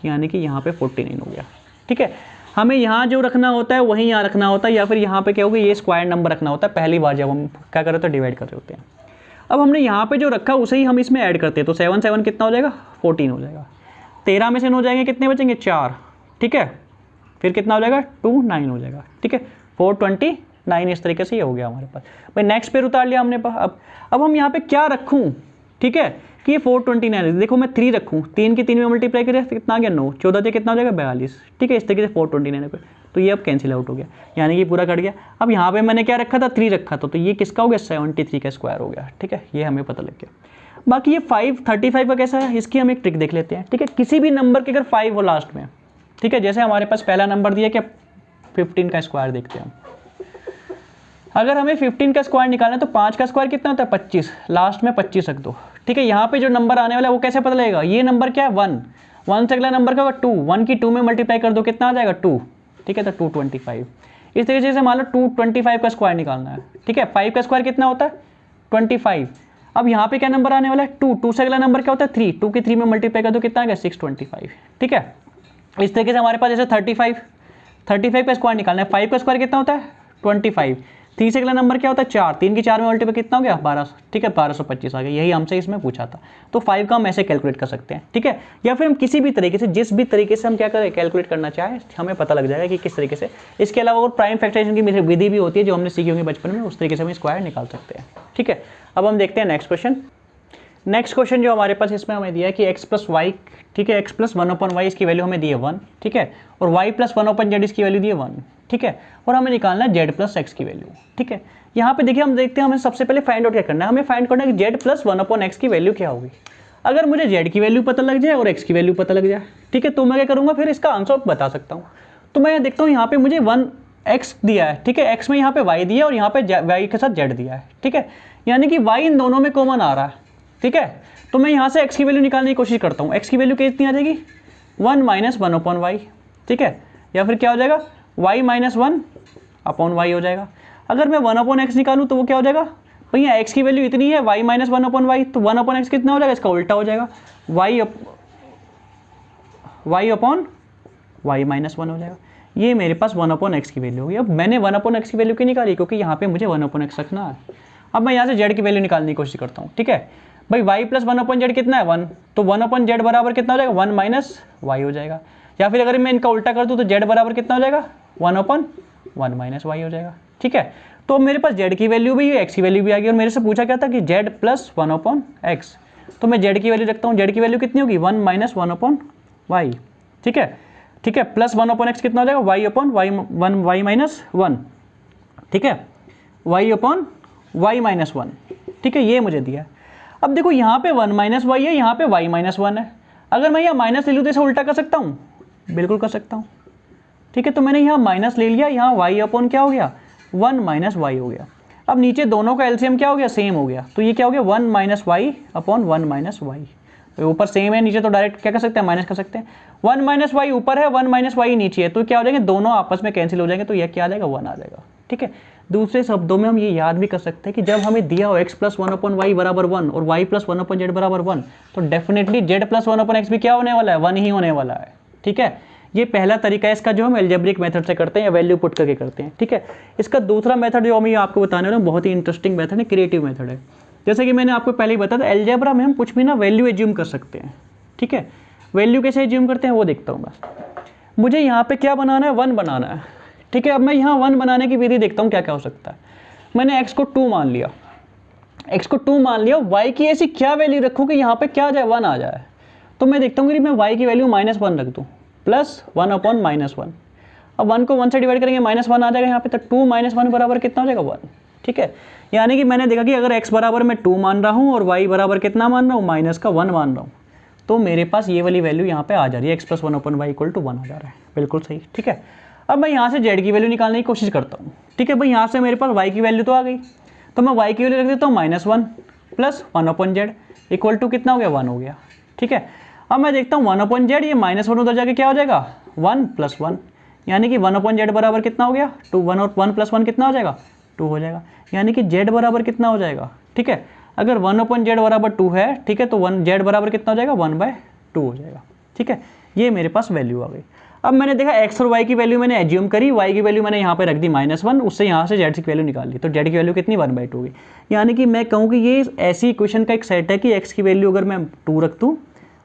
यानी कि यहाँ पे 49 हो गया, ठीक है। हमें यहाँ जो रखना होता है वहीं यहाँ रखना होता है, या फिर यहाँ पे क्या होगा ये स्क्वायर नंबर रखना होता है पहली बार जब हम क्या कर रहे होते हैं, डिवाइड कर रहे होते हैं। अब हमने यहाँ पे जो रखा उसे ही हम इसमें ऐड करते हैं, तो 7 7 कितना हो जाएगा 14 हो जाएगा। 13 में से 9 जाएंगे, कितने बचेंगे 4, ठीक है। फिर कितना हो जाएगा 2 9 हो जाएगा, ठीक है। 429 इस तरीके से ये हो गया हमारे पास। भाई नेक्स्ट पेयर उतार लिया हमने। अब हम यहाँ पे क्या रखूँ, ठीक है, कि ये 429 देखो मैं 3 रखूँ, 3 की 3 में मल्टीप्लाई करें कितना आ गया 9, 14 से कितना हो जाएगा 42, ठीक है। इस तरीके से 429 पे, तो ये अब कैंसिल आउट हो गया, यानी कि पूरा कट गया। अब यहाँ पे मैंने क्या रखा था 3 रखा था, तो ये किसका हो गया 73 का स्क्वायर हो गया, ठीक है। ये हमें पता लग गया। बाकी ये 535 का कैसा है, इसकी हम एक ट्रिक देख लेते हैं, ठीक है। किसी भी नंबर के अगर 5 हो लास्ट में, ठीक है, जैसे हमारे पास पहला नंबर दिया क्या 15 का स्क्वायर देखते हैं हम। अगर हमें 15 का स्क्वायर निकालना है तो 5 का स्क्वायर कितना होता है 25, लास्ट में 25 रख दो, ठीक है। यहाँ पे जो नंबर आने वाला है वो कैसे पता लगेगा, ये नंबर क्या है 1 से अगला नंबर क्या होगा 2, 1 की 2 में मल्टीप्लाई कर दो कितना आ जाएगा 2, ठीक है। तो 225 इस तरीके से मान लो 225 का स्क्वायर निकालना है, ठीक है। 5 का स्क्वायर कितना होता है 25। अब यहाँ पे क्या नंबर आने वाला है 2 से अगला नंबर क्या होता है 3, 2 की 3 में मल्टीप्लाई कर दो कितना आ गया 625, ठीक है। इस तरीके से हमारे पास जैसे 35 का स्क्वायर निकालना है, 5 का स्क्वायर कितना होता है 25, 3 से अगला नंबर क्या होता है 4, 3 की 4 में मल्टीप्लाई कितना हो गया 12, ठीक है 1225 आ गया। यही हमसे इसमें पूछा था, तो 5 का हम ऐसे कैलकुलेट कर सकते हैं, ठीक है। या फिर हम किसी भी तरीके से जिस भी तरीके से हम क्या करें कैलकुलेट करना चाहें हमें पता लग जाएगा कि किस तरीके से। इसके अलावा और प्राइम फैक्टराइजेशन की विधि भी होती है जो हमने सीखी होंगी बचपन में, उस तरीके से हम स्क्वायर निकाल सकते हैं, ठीक है। अब हम देखते हैं नेक्स्ट क्वेश्चन। नेक्स्ट क्वेश्चन जो हमारे पास इसमें हमें दिया है कि x + y, ठीक है, x + 1/y इसकी वैल्यू हमें दी है 1, ठीक है, और y + 1/z इसकी वैल्यू दी है 1, ठीक है, और हमें निकालना है z + x की वैल्यू, ठीक है। यहाँ पे देखिए हम देखते हैं हमें सबसे पहले फाइंड आउट क्या करना है, हमें फाइंड करना है कि z + 1/x की वैल्यू क्या होगी। अगर मुझे z की वैल्यू पता लग जाए और x की वैल्यू पता लग जाए, ठीक है, तो मैं क्या करूँगा फिर इसका आंसर बता सकता हूँ। तो मैं देखता हूँ यहाँ पे मुझे 1x दिया है, ठीक है, x में यहाँ पे y दिया है और यहाँ पे y के साथ z दिया है, ठीक है, यानी कि y इन दोनों में कॉमन आ रहा है, ठीक है। तो मैं यहाँ से x की वैल्यू निकालने की कोशिश करता हूँ। x की वैल्यू कितनी आ जाएगी 1 - 1/y, ठीक है, या फिर क्या हो जाएगा y - 1/y हो जाएगा। अगर मैं 1/x निकालूँ तो वो क्या हो जाएगा, भैया x की वैल्यू इतनी है y - 1/y, तो 1/x कितना हो जाएगा, इसका उल्टा हो जाएगा y/y - 1 हो जाएगा। ये मेरे पास 1/x की वैल्यू होगी। अब मैंने 1/x की वैल्यू क्यों निकाली, क्योंकि यहाँ पे मुझे 1/x रखना है। अब मैं यहाँ से z की वैल्यू निकालने की कोशिश करता हूँ, ठीक है। भाई y + 1/z कितना है 1, तो 1/z बराबर कितना हो जाएगा 1 - y हो जाएगा। या फिर अगर मैं इनका उल्टा कर दूँ तो z बराबर कितना हो जाएगा 1/1 - y हो जाएगा, ठीक है। तो मेरे पास z की वैल्यू भी है, x की वैल्यू भी आ गई, और मेरे से पूछा क्या था कि z + 1/x, तो मैं z की वैल्यू रखता हूँ। z की वैल्यू कितनी होगी 1 - 1/y, ठीक है, ठीक है, प्लस 1/x कितना हो जाएगा y/y - 1, ठीक है, y/y - 1, ठीक है, ये मुझे दिया। अब देखो यहाँ पे 1 - y है, यहाँ पे y - 1 है। अगर मैं यहाँ माइनस ले लूँ तो इसे उल्टा कर सकता हूँ, बिल्कुल कर सकता हूँ, ठीक है। तो मैंने यहाँ माइनस ले लिया, यहाँ y/ क्या हो गया 1 - y हो गया। अब नीचे दोनों का एलसीएम क्या हो गया सेम हो गया, तो ये क्या हो गया 1 - y/1 - y। तो ऊपर सेम है, नीचे तो डायरेक्ट क्या कर सकते हैं माइनस कर सकते हैं। 1 - y ऊपर है, 1 - y नीचे है, तो क्या हो जाएंगे दोनों आपस में कैंसिल हो जाएंगे, तो यह क्या आ जाएगा 1 आ जाएगा, ठीक है। दूसरे शब्दों में हम ये याद भी कर सकते हैं कि जब हमें दिया हो x प्लस 1/y बराबर 1 और y प्लस 1/z बराबर 1, तो डेफिनेटली z प्लस 1/x भी क्या होने वाला है, 1 ही होने वाला है। ठीक है, ये पहला तरीका है इसका जो हम एल्जेब्रिक मेथड से करते हैं या वैल्यू पुट करके करते हैं। ठीक है, इसका दूसरा मेथड जो मैं आपको बताने वाला हूँ बहुत ही इंटरेस्टिंग मेथड है, क्रिएटिव मेथड है। जैसे कि मैंने आपको पहले ही बताया था, एल्जेब्रा में हम कुछ भी ना वैल्यू एज्यूम कर सकते हैं। ठीक है, वैल्यू कैसे एज्यूम करते हैं वो देखता हूँ मैं। मुझे यहाँ पे क्या बनाना है, 1 बनाना है। ठीक है, अब मैं यहाँ 1 बनाने की विधि देखता हूँ क्या क्या हो सकता है। मैंने x को 2 मान लिया, x को 2 मान लिया, y की ऐसी क्या वैल्यू रखूँ कि यहाँ पे क्या आ जाए, 1 आ जाए। तो मैं देखता हूँ कि मैं y की वैल्यू -1 रख दूँ, प्लस 1/-1। अब 1 को 1 से डिवाइड करेंगे -1 आ जाएगा यहाँ पे, तो 2 - 1 बराबर कितना हो जाएगा, 1। ठीक है, यानी कि मैंने देखा कि अगर x बराबर मैं 2 मान रहा हूँ और y बराबर कितना मान रहा हूँ, -1 मान रहा हूँ, तो मेरे पास ये वाली वैल्यू यहाँ पे आ जा रही है, x प्लस 1/y = 1 आ जा रहा है। बिल्कुल सही। ठीक है, अब मैं यहाँ से z की वैल्यू निकालने की कोशिश करता हूँ। ठीक है भाई, यहाँ से मेरे पास y की वैल्यू तो आ गई, तो मैं y की वैल्यू रख देता हूँ -1 प्लस 1/z = कितना हो गया, 1 हो गया। ठीक है, अब मैं देखता हूँ 1/z, ये -1 उधर जाके क्या हो जाएगा, 1 + 1, यानी कि 1/z बराबर कितना हो गया, 2। 1 और 1 + 1 कितना हो जाएगा, 2 हो जाएगा, यानी कि z बराबर कितना हो जाएगा। ठीक है, अगर 1/z बराबर 2 है, ठीक है, तो z बराबर कितना हो जाएगा, 1/2 हो जाएगा। ठीक है, ये मेरे पास वैल्यू आ गई। अब मैंने देखा x और y की वैल्यू मैंने एज्यूम करी, y की वैल्यू मैंने यहाँ पे रख दी -1, उससे यहाँ से z की वैल्यू निकाल ली, तो z की वैल्यू कितनी, 1/2 होगी। यानी कि मैं कहूँ कि ये ऐसी इक्वेशन का एक सेट है कि x की वैल्यू अगर मैं 2 रख दूँ,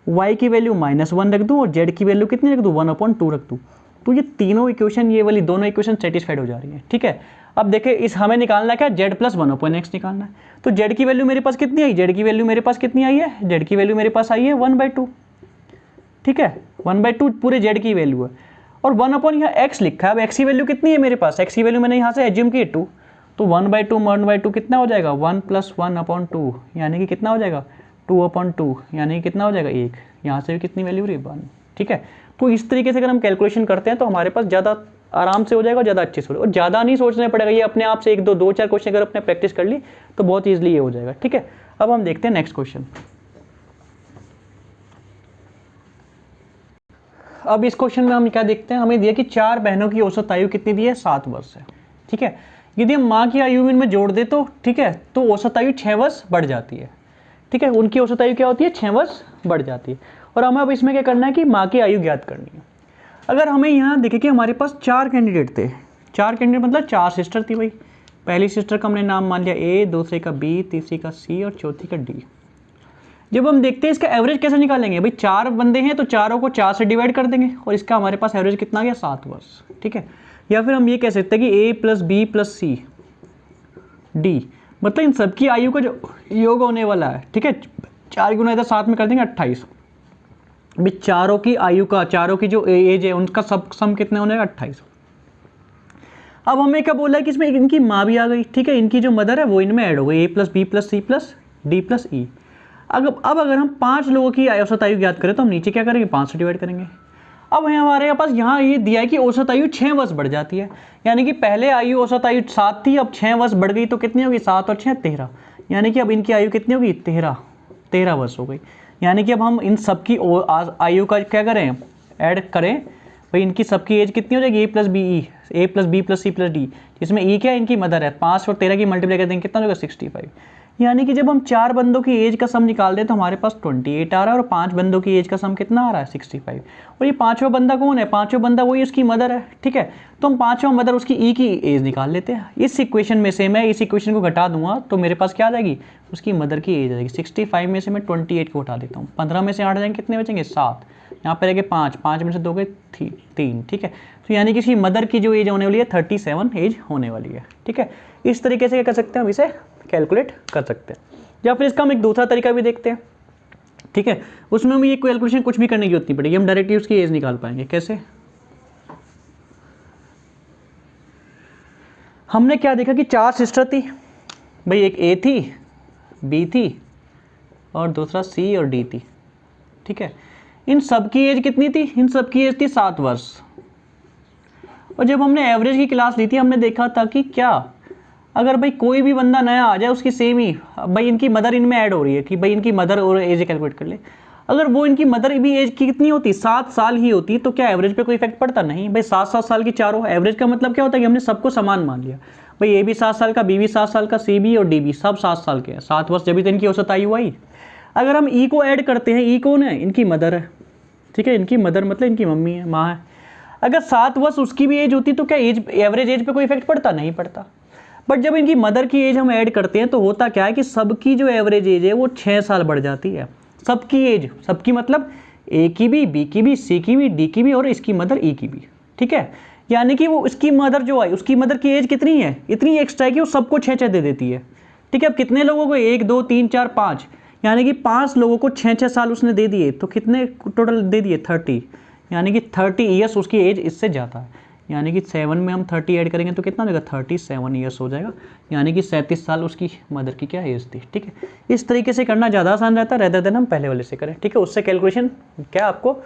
y की वैल्यू -1 रख दूँ और z की वैल्यू कितनी रख दूँ, 1/2 रख दूँ, तो ये तीनों इक्वेशन, ये वाली दोनों इक्वेशन सेटिस्फाइड हो जा रही है। ठीक है, अब देखिए इस हमें निकालना क्या, z प्लस 1/x निकालना है। तो z की वैल्यू मेरे पास कितनी आई, z की वैल्यू मेरे पास कितनी आई है, z की वैल्यू मेरे पास आई है 1/2। ठीक है, 1/2 पूरे z की वैल्यू है, और 1/ यहाँ x लिखा है। अब x की वैल्यू कितनी है मेरे पास, x की वैल्यू मैंने यहाँ से एज्यूम की 2, तो 1/2 कितना हो जाएगा, 1 + 1/2, यानी कि कितना हो जाएगा, 2/2, यानी कि कितना हो जाएगा, 1। यहाँ से भी कितनी वैल्यू रही, 1। ठीक है, तो इस तरीके से अगर हम कैलकुलेशन करते हैं तो हमारे पास ज़्यादा आराम से हो जाएगा, ज़्यादा अच्छे से हो, और ज़्यादा नहीं सोचना पड़ेगा, ये अपने आप से 1 2 4 क्वेश्चन अगर अपने प्रैक्टिस कर ली तो बहुत ईजिली ये हो जाएगा। ठीक है, अब हम देखते हैं नेक्स्ट क्वेश्चन। अब इस क्वेश्चन में हम क्या देखते हैं, हमें दिया कि 4 बहनों की औसत आयु कितनी दी है, 7 वर्ष है। ठीक है, यदि हम माँ की आयु इनमें जोड़ दे तो ठीक है, तो औसत आयु 6 वर्ष बढ़ जाती है। ठीक है, उनकी औसत आयु क्या होती है, 6 वर्ष बढ़ जाती है। और हमें अब इसमें क्या करना है कि माँ की आयु ज्ञात करनी है। अगर हमें यहाँ देखें कि हमारे पास 4 कैंडिडेट थे, 4 कैंडिडेट मतलब 4 सिस्टर थी भाई। पहली सिस्टर का हमने नाम मान लिया A, दूसरे का B, तीसरी का C और चौथी का D। जब हम देखते हैं इसका एवरेज कैसे निकालेंगे भाई, 4 बंदे हैं तो चारों को 4 से डिवाइड कर देंगे और इसका हमारे पास एवरेज कितना गया, 7 वर्ष। ठीक है, या फिर हम ये कह सकते हैं कि A + B + C D, मतलब इन सबकी आयु का जो योग होने वाला है। ठीक है, 4 गुना इधर 7 में कर देंगे 28। भाई चारों की आयु का, चारों की जो एज है उनका सब सम कितने होने का, 28। अब हमें क्या बोला है कि इसमें इनकी माँ भी आ गई। ठीक है, इनकी जो मदर है वो इनमें ऐड हो गई, A + B + C + D + E। अब अगर हम 5 लोगों की औसत आयु ज्ञात करें तो हम नीचे क्या करेंगे, 5 से डिवाइड करेंगे। अब हमारे पास यहाँ ये दिया है कि औसत आयु 6 वर्ष बढ़ जाती है, यानी कि पहले आयु औसत आयु 7 थी, अब 6 वर्ष बढ़ गई तो कितनी होगी, 7 और 6 13, यानी कि अब इनकी आयु कितनी होगी, 13 वर्ष हो गई। यानी कि अब हम इन सबकी आयु का क्या करें, ऐड करें भाई, इनकी सबकी एज कितनी हो जाएगी, A + B + C + D, जिसमें E क्या है, इनकी मदर है। 5 और 13 की मल्टीप्लाई कर देंगे कितना होगा, 65। यानी कि जब हम 4 बंदों की एज का सम निकाल दें तो हमारे पास 28 आ रहा है, और 5 बंदों की एज का सम कितना आ रहा है, 65। और ये 5वां बंदा कौन है, 5वां बंदा वही उसकी मदर है। ठीक है, तो हम 5वां मदर उसकी E की एज निकाल लेते हैं। इस इक्वेशन में से मैं इस इक्वेशन को घटा दूंगा तो मेरे पास क्या आ जाएगी, उसकी मदर की एज आ जाएगी। 65 में से मैं 28 को हटा देता हूँ, 15 में से 8 जाएंगे, कितने बचेंगे, 7। यहाँ पर रहेंगे 5, 5 में से 2 गए 3। ठीक है, तो यानी कि इसकी मदर की जो एज होने वाली है 37 एज होने वाली है। ठीक है, इस तरीके से क्या कर सकते हैं, हम इसे कैलकुलेट कर सकते हैं। या फिर इसका हम एक दूसरा तरीका भी देखते हैं। ठीक है, उसमें हमें ये कैलकुलेशन कुछ भी करने की जरूरत नहीं पड़ेगी, हम डायरेक्टली उसकी एज निकाल पाएंगे। कैसे, हमने क्या देखा कि 4 सिस्टर थी भाई, एक A थी, B थी और दूसरा C और D थी। ठीक है, इन सब की एज कितनी थी, इन सब की एज थी 7 वर्ष। और जब हमने एवरेज की क्लास ली थी हमने देखा था कि क्या, अगर भाई कोई भी बंदा नया आ जाए उसकी सेम ही, भाई इनकी मदर इनमें ऐड हो रही है कि भाई इनकी मदर और एज कैलकुलेट कर ले, अगर वो इनकी मदर भी एज की कितनी होती, 7 साल ही होती, तो क्या एवरेज पे कोई इफेक्ट पड़ता, नहीं भाई 7 साल की चारों। एवरेज का मतलब क्या होता है कि हमने सबको समान मान लिया। भाई ए भी 7 साल का, बी भी 7 साल का, सी भी और डी भी सब 7 साल के हैं, 7 वर्ष जब भी तो इनकी औसत आयु आई। अगर हम ई को ऐड करते हैं, ई कौन है, इनकी मदर है, ठीक है, इनकी मदर मतलब इनकी मम्मी है, माँ है। अगर 7 वर्ष उसकी भी एज होती तो क्या एज, एवरेज एज पे कोई इफेक्ट पड़ता, नहीं पड़ता। बट जब इनकी मदर की एज हम ऐड करते हैं तो होता क्या है कि सबकी जो एवरेज एज है वो 6 साल बढ़ जाती है। सबकी एज, सबकी मतलब ए की भी, बी की भी, सी की भी, डी की भी और इसकी मदर ई की भी, ठीक है। यानी कि वो इसकी मदर जो आई, उसकी मदर की एज कितनी है, इतनी एक्स्ट्रा है कि वो सबको 6 दे देती है, ठीक है। अब कितने लोगों को, 1 2 3 4 5, यानी कि 5 लोगों को 6 साल उसने दे दिए, तो कितने टोटल दे दिए, 30, यानी कि 30 ईयर्स उसकी एज इससे ज़्यादा है। यानी कि 7 में हम 30 ऐड करेंगे तो कितना हो जाएगा, 37 ईयर्स हो जाएगा, यानी कि 37 साल उसकी मदर की क्या एज थी, ठीक है। इस तरीके से करना ज़्यादा आसान रहता है रेदर देन हम पहले वाले से करें, ठीक है। उससे कैलकुलेशन क्या आपको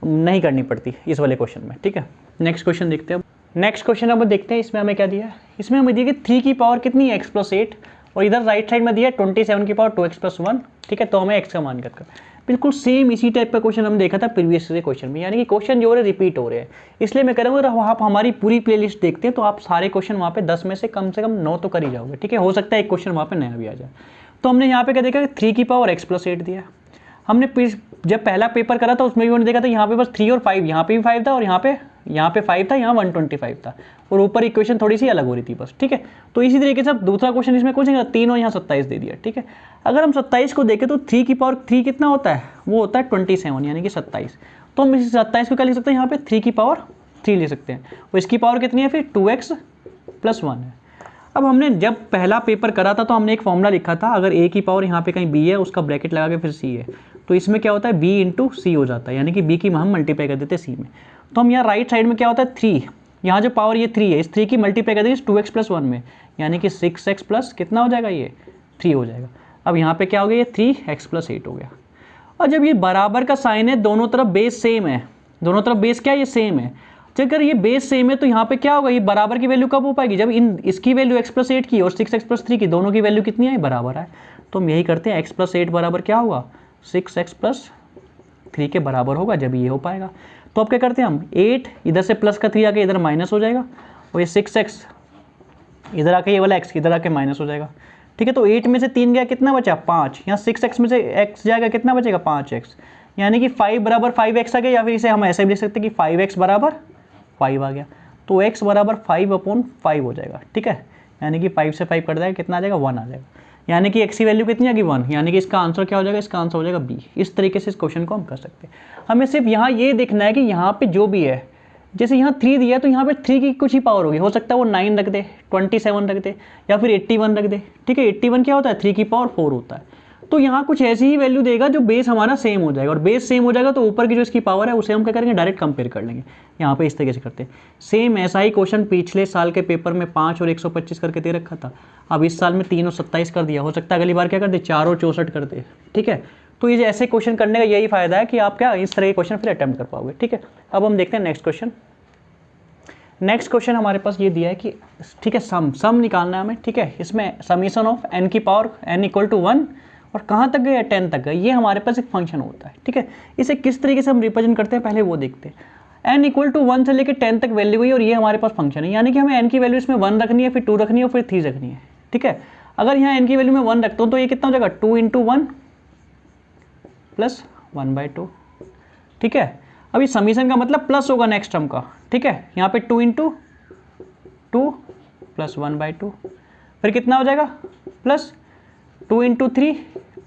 नहीं करनी पड़ती इस वाले क्वेश्चन में, ठीक है। नेक्स्ट क्वेश्चन देखते हैं। नेक्स्ट क्वेश्चन अब देखते हैं, इसमें हमें क्या दिया है। इसमें हमें दिया कि 3 की पावर कितनी है, x+8, और इधर राइट साइड में दिया है 27 की पावर 2x+1, ठीक है। तो हमें x का मान कर बिल्कुल सेम इसी टाइप का क्वेश्चन हम देखा था प्रीवियस क्वेश्चन में, यानी कि क्वेश्चन जो है रिपीट हो रहे हैं। इसलिए मैं कह रहा हूँ आप हमारी पूरी प्लेलिस्ट देखते हैं तो आप सारे क्वेश्चन वहाँ पे 10 में से कम 9 तो कर ही जाओगे, ठीक है। हो सकता है एक क्वेश्चन वहाँ पे नया भी आ जाए। तो हमने यहाँ पे क्या देखा, 3 की पावर x+8 दिया। हमने जब पहला पेपर करा था उसमें भी हमने देखा था यहाँ पे बस 3 और 5, यहाँ पे भी 5 था और यहाँ पे 5 था, यहाँ 125 था, और ऊपर इक्वेशन थोड़ी सी अलग हो रही थी बस, ठीक है। तो इसी तरीके से दूसरा क्वेश्चन इसमें कुछ 3 और यहाँ 27 दे दिया, ठीक है। अगर हम 27 को देखें तो 3 की पावर 3 कितना होता है, वो होता है 27, यानी कि 27। तो हम इस 27 को क्या लिख सकते हैं, यहाँ पे 3 की पावर 3 ले सकते हैं, और इसकी पावर कितनी है फिर 2x+1 है। अब हमने जब पहला पेपर करा था तो हमने एक फॉर्मूला लिखा था, अगर a की पावर यहाँ पे कहीं b है उसका ब्रैकेट लगा के फिर c है, तो इसमें क्या होता है b इंटू सी हो जाता है, यानी कि b की हम मल्टीप्लाई कर देते हैं c में। तो हम यहाँ राइट साइड में क्या होता है 3, यहाँ जो पावर ये 3 है, इस 3 की मल्टीप्लाई कर देंगे इस 2x+1 में, यानी कि 6x प्लस कितना हो जाएगा, ये 3 हो जाएगा। अब यहाँ पे क्या हो गया, ये 3x+8 हो गया। और जब ये बराबर का साइन है, दोनों तरफ बेस सेम है, दोनों तरफ बेस क्या है, ये सेम है। अगर ये बेस सेम है तो यहाँ पे क्या होगा, ये बराबर की वैल्यू कब हो पाएगी, जब इसकी वैल्यू x+8 की और 6x+3 की दोनों की वैल्यू कितनी है, बराबर है। तो हम यही करते हैं, x+8 बराबर क्या होगा, 6x+3 के बराबर होगा, जब ये हो पाएगा। तो अब क्या करते हैं हम, 8 इधर से प्लस का 3 आके इधर माइनस हो जाएगा, और ये 6x इधर आके ये वाला x इधर आके माइनस हो जाएगा, ठीक है। तो 8 में से 3 गया, कितना बचा 5, यहाँ 6x में से x जाएगा, कितना बचेगा 5x, यानी कि 5 बराबर 5x आ गया, या फिर इसे हम ऐसे भी लिख सकते हैं कि 5x बराबर 5 आ गया। तो x बराबर 5/5 हो जाएगा, ठीक है। यानी कि 5 से 5 कट जाएगा, कितना आ जाएगा 1 आ जाएगा, यानी कि x की वैल्यू कितनी आ गई 1, यानी कि इसका आंसर क्या हो जाएगा, इसका आंसर हो जाएगा b। इस तरीके से इस क्वेश्चन को हम कर सकते हैं। हमें सिर्फ यहाँ ये देखना है कि यहाँ पे जो भी है, जैसे यहाँ 3 दिया तो यहाँ पे 3 की कुछ ही पावर होगी, हो सकता है वो 9 रख दे, 27 रख दे, या फिर 81 रख दे, ठीक है। 81 क्या होता है, 3 की पावर 4 होता है। तो यहाँ कुछ ऐसी ही वैल्यू देगा जो बेस हमारा सेम हो जाएगा, और बेस सेम हो जाएगा तो ऊपर की जो इसकी पावर है उसे हम क्या करेंगे, डायरेक्ट कंपेयर कर लेंगे। यहाँ पे इस तरीके से करते हैं। सेम ऐसा ही क्वेश्चन पिछले साल के पेपर में 5 और 125 करके दे रखा था, अब इस साल में 3 और 27 कर दिया। हो सकता है अगली बार क्या कर दे, 4 और 64 कर दे, ठीक है। तो ये ऐसे क्वेश्चन करने का यही फायदा है कि आप क्या इस तरह के क्वेश्चन फिर अटेम्प्ट कर पाओगे, ठीक है। अब हम देखते हैं नेक्स्ट क्वेश्चन। नेक्स्ट क्वेश्चन हमारे पास ये दिया है कि ठीक है, सम निकालना है हमें, ठीक है। इसमें समीशन ऑफ n की पावर n = 1 और कहाँ तक गए, 10 तक गए, ये हमारे पास एक फंक्शन होता है, ठीक है। इसे किस तरीके से हम रिप्रेजेंट करते हैं पहले वो देखते हैं। n = 1 से लेकर 10 तक वैल्यू हुई और ये हमारे पास फंक्शन है, यानी कि हमें n की वैल्यू इसमें 1 रखनी है, फिर 2 रखनी है और फिर 3 रखनी है, ठीक है। अगर यहाँ n की वैल्यू में 1 रखता हूँ तो ये कितना हो जाएगा, 2 × 1 + 1/2, ठीक है। अभी समीशन का मतलब प्लस होगा नेक्स्ट टर्म का, ठीक है। यहाँ पे 2 × 2 + 1/2, फिर कितना हो जाएगा, प्लस 2 × 3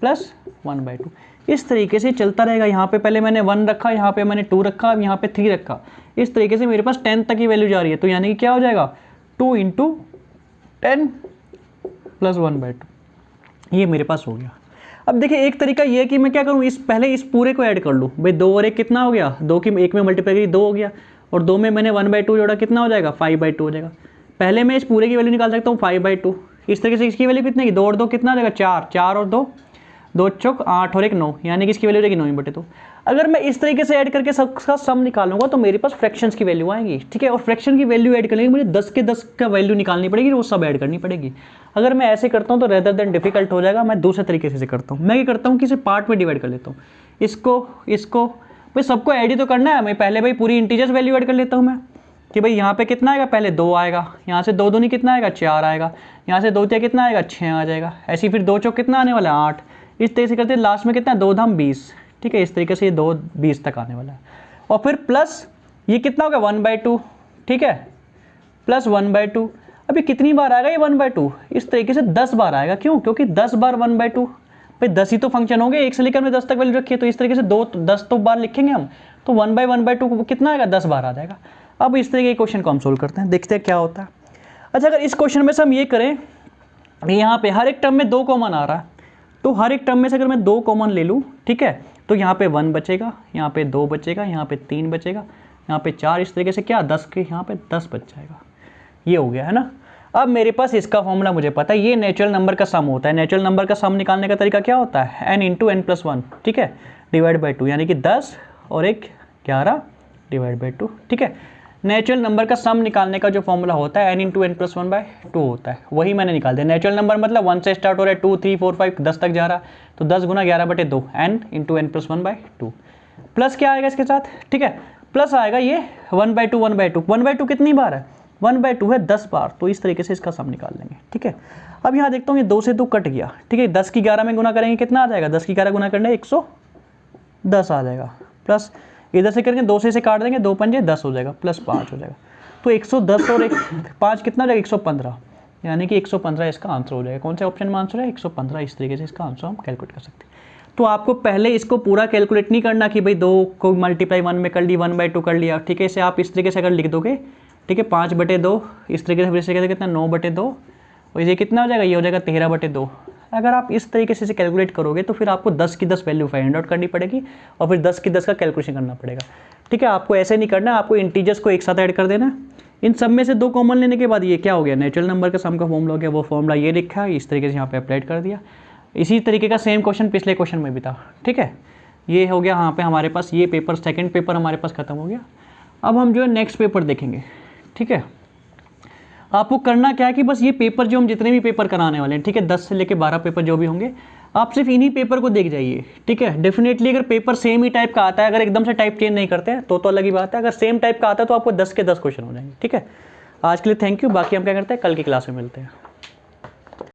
+ 1/2। इस तरीके से चलता रहेगा। यहाँ पे पहले मैंने 1 रखा, यहाँ पे मैंने 2 रखा, अब यहाँ पे 3 रखा, इस तरीके से मेरे पास 10 तक की वैल्यू जा रही है। तो यानी कि क्या हो जाएगा, 2 × 10 + 1/2, ये मेरे पास हो गया। अब देखिए एक तरीका ये है कि मैं क्या करूँ, पहले इस पूरे को ऐड कर लूँ। भाई 2 और 1 कितना हो गया, 2 की 1 में मल्टीप्लाई करी 2 हो गया, और 2 में मैंने 1/2 जोड़ा, कितना हो जाएगा 5/2 हो जाएगा। पहले मैं इस पूरे की वैल्यू निकाल सकता हूँ 5/2। इस तरीके से इसकी वैल्यू कितनी, 2 और 2 कितना हो जाएगा 4, 4 और 2 2 चौक 8 और 1 9, यानी कि इसकी वैल्यू रहेगी 9/2। अगर मैं इस तरीके से ऐड करके सबका सम निकालूंगा तो मेरे पास फ्रैक्शंस की वैल्यू आएंगी, ठीक है। और फ्रैक्शन की वैल्यू ऐड करने के लिए मुझे 10 के 10 का वैल्यू निकालनी पड़ेगी, वो सब ऐड करनी पड़ेगी। अगर मैं ऐसे करता हूँ तो रेदर देन डिफिकल्ट हो जाएगा। मैं दूसरे तरीके से करता हूँ, मैं ये करता हूँ कि इसे पार्ट में डिवाइड कर लेता हूँ, इसको भाई सबको ऐड ही तो करना है। मैं पहले भाई पूरी इंटीजर्स वैल्यू ऐड कर लेता हूँ मैं, कि भाई यहाँ पे कितना आएगा, पहले 2 आएगा, यहाँ से 2 दूनी कितना आएगा, 4 आएगा, यहाँ से 2 तिया कितना आएगा, 6 आ जाएगा, ऐसे ही फिर 2 चौक कितना आने वाला है, 8। इस तरीके से करते हैं, लास्ट में कितना, 2 धाम 20, ठीक है। इस तरीके से ये 2 20 तक आने वाला है। और फिर प्लस ये कितना होगा 1/2, ठीक है, प्लस 1/2। अभी कितनी बार आएगा ये 1/2, इस तरीके से 10 बार आएगा। क्यों, क्योंकि 10 बार 1/2, भाई 10 ही तो फंक्शन होंगे, 1 से लेकर हमने 10 तक वैल्यू रखी है, तो इस तरीके से 10 तो बार लिखेंगे हम, तो 1/1/2 कितना आएगा, 10 बार आ जाएगा। अब इस तरीके के क्वेश्चन को हम सोल्व करते हैं, देखते हैं क्या होता है। अच्छा, अगर इस क्वेश्चन में से हम ये करें, यहाँ पे हर एक टर्म में 2 कॉमन आ रहा है, तो हर एक टर्म में से अगर मैं 2 कॉमन ले लूँ, ठीक है, तो यहाँ पे 1 बचेगा, यहाँ पे 2 बचेगा, यहाँ पे 3 बचेगा, यहाँ पे 4, इस तरीके से क्या 10 के यहाँ पे 10 बच जाएगा। ये हो गया है ना। अब मेरे पास इसका फॉर्मूला मुझे पता है, ये नेचुरल नंबर का सम होता है। नेचुरल नंबर का सम निकालने का तरीका क्या होता है, n इंटू n प्लस 1, ठीक है, डिवाइड बाई 2, यानी कि 10 और 1 11 डिवाइड बाई 2, ठीक है। नेचुरल नंबर का सम निकालने का जो फॉर्मूला होता है n इंटू n प्लस 1/2 होता है, वही मैंने निकाल दिया। नेचुरल नंबर मतलब 1 से स्टार्ट हो रहा है, 2 3 4 5 10 तक जा रहा है, तो 10 गुना 11/2 n into n plus 1/2। Plus क्या आएगा इसके साथ, ठीक है, प्लस आएगा ये 1/2 1/2 1/2 कितनी बार है, 1/2 है 10 बार, तो इस तरीके से इसका सम निकाल लेंगे, ठीक है। अब यहाँ देखता हूँ ये 2 से 2 कट गया, ठीक है, 10 की 11 में गुना करेंगे कितना आ जाएगा, 10 की 11 गुना करने 110 आ जाएगा, प्लस इधर से करेंगे 2 से इसे काट देंगे, 2 पंजे 10 हो जाएगा, प्लस 5 हो जाएगा, तो 110 और 5 कितना हो जाएगा, 115, यानी कि 115 इसका आंसर हो जाएगा। कौन से ऑप्शन में आंसर है, 115। इस तरीके से इसका आंसर हम कैलकुलेट कर सकते हैं। तो आपको पहले इसको पूरा कैलकुलेट नहीं करना कि भाई 2 को मल्टीप्लाई 1 में कर ली, 1/2 कर लिया, ठीक है। इसे आप इस तरीके से अगर लिख दोगे, ठीक है, 5/2, इस तरीके से फिर से कितना 9/2, और ये कितना हो जाएगा, ये हो जाएगा 13/2। अगर आप इस तरीके से कैलकुलेट करोगे तो फिर आपको 10 की 10 वैल्यू फाइंड आउट करनी पड़ेगी और फिर 10 की 10 का कैलकुलेशन करना पड़ेगा, ठीक है। आपको ऐसे नहीं करना, आपको इंटीजर्स को एक साथ ऐड कर देना। इन सब में से 2 कॉमन लेने के बाद ये क्या हो गया, नेचुरल नंबर का सम का फॉर्मूला हो गया। वो फॉर्मूला ये लिखा है, इस तरीके से यहाँ पे अप्लाइड कर दिया। इसी तरीके का सेम क्वेश्चन पिछले क्वेश्चन में भी था, ठीक है। ये हो गया यहाँ पे हमारे पास, ये पेपर सेकंड पेपर हमारे पास खत्म हो गया। अब हम जो है नेक्स्ट पेपर देखेंगे, ठीक है। आपको करना क्या है कि बस ये पेपर जो हम जितने भी पेपर कराने वाले हैं, ठीक है, 10 से लेकर 12 पेपर जो भी होंगे, आप सिर्फ इन्हीं पेपर को देख जाइए, ठीक है। डेफिनेटली अगर पेपर सेम ही टाइप का आता है, अगर एकदम से टाइप चेंज नहीं करते हैं तो अलग ही बात है। अगर सेम टाइप का आता है तो आपको 10 के 10 क्वेश्चन हो जाएंगे, ठीक है। आज के लिए थैंक यू। बाकी हम क्या करते हैं, कल की क्लास में मिलते हैं।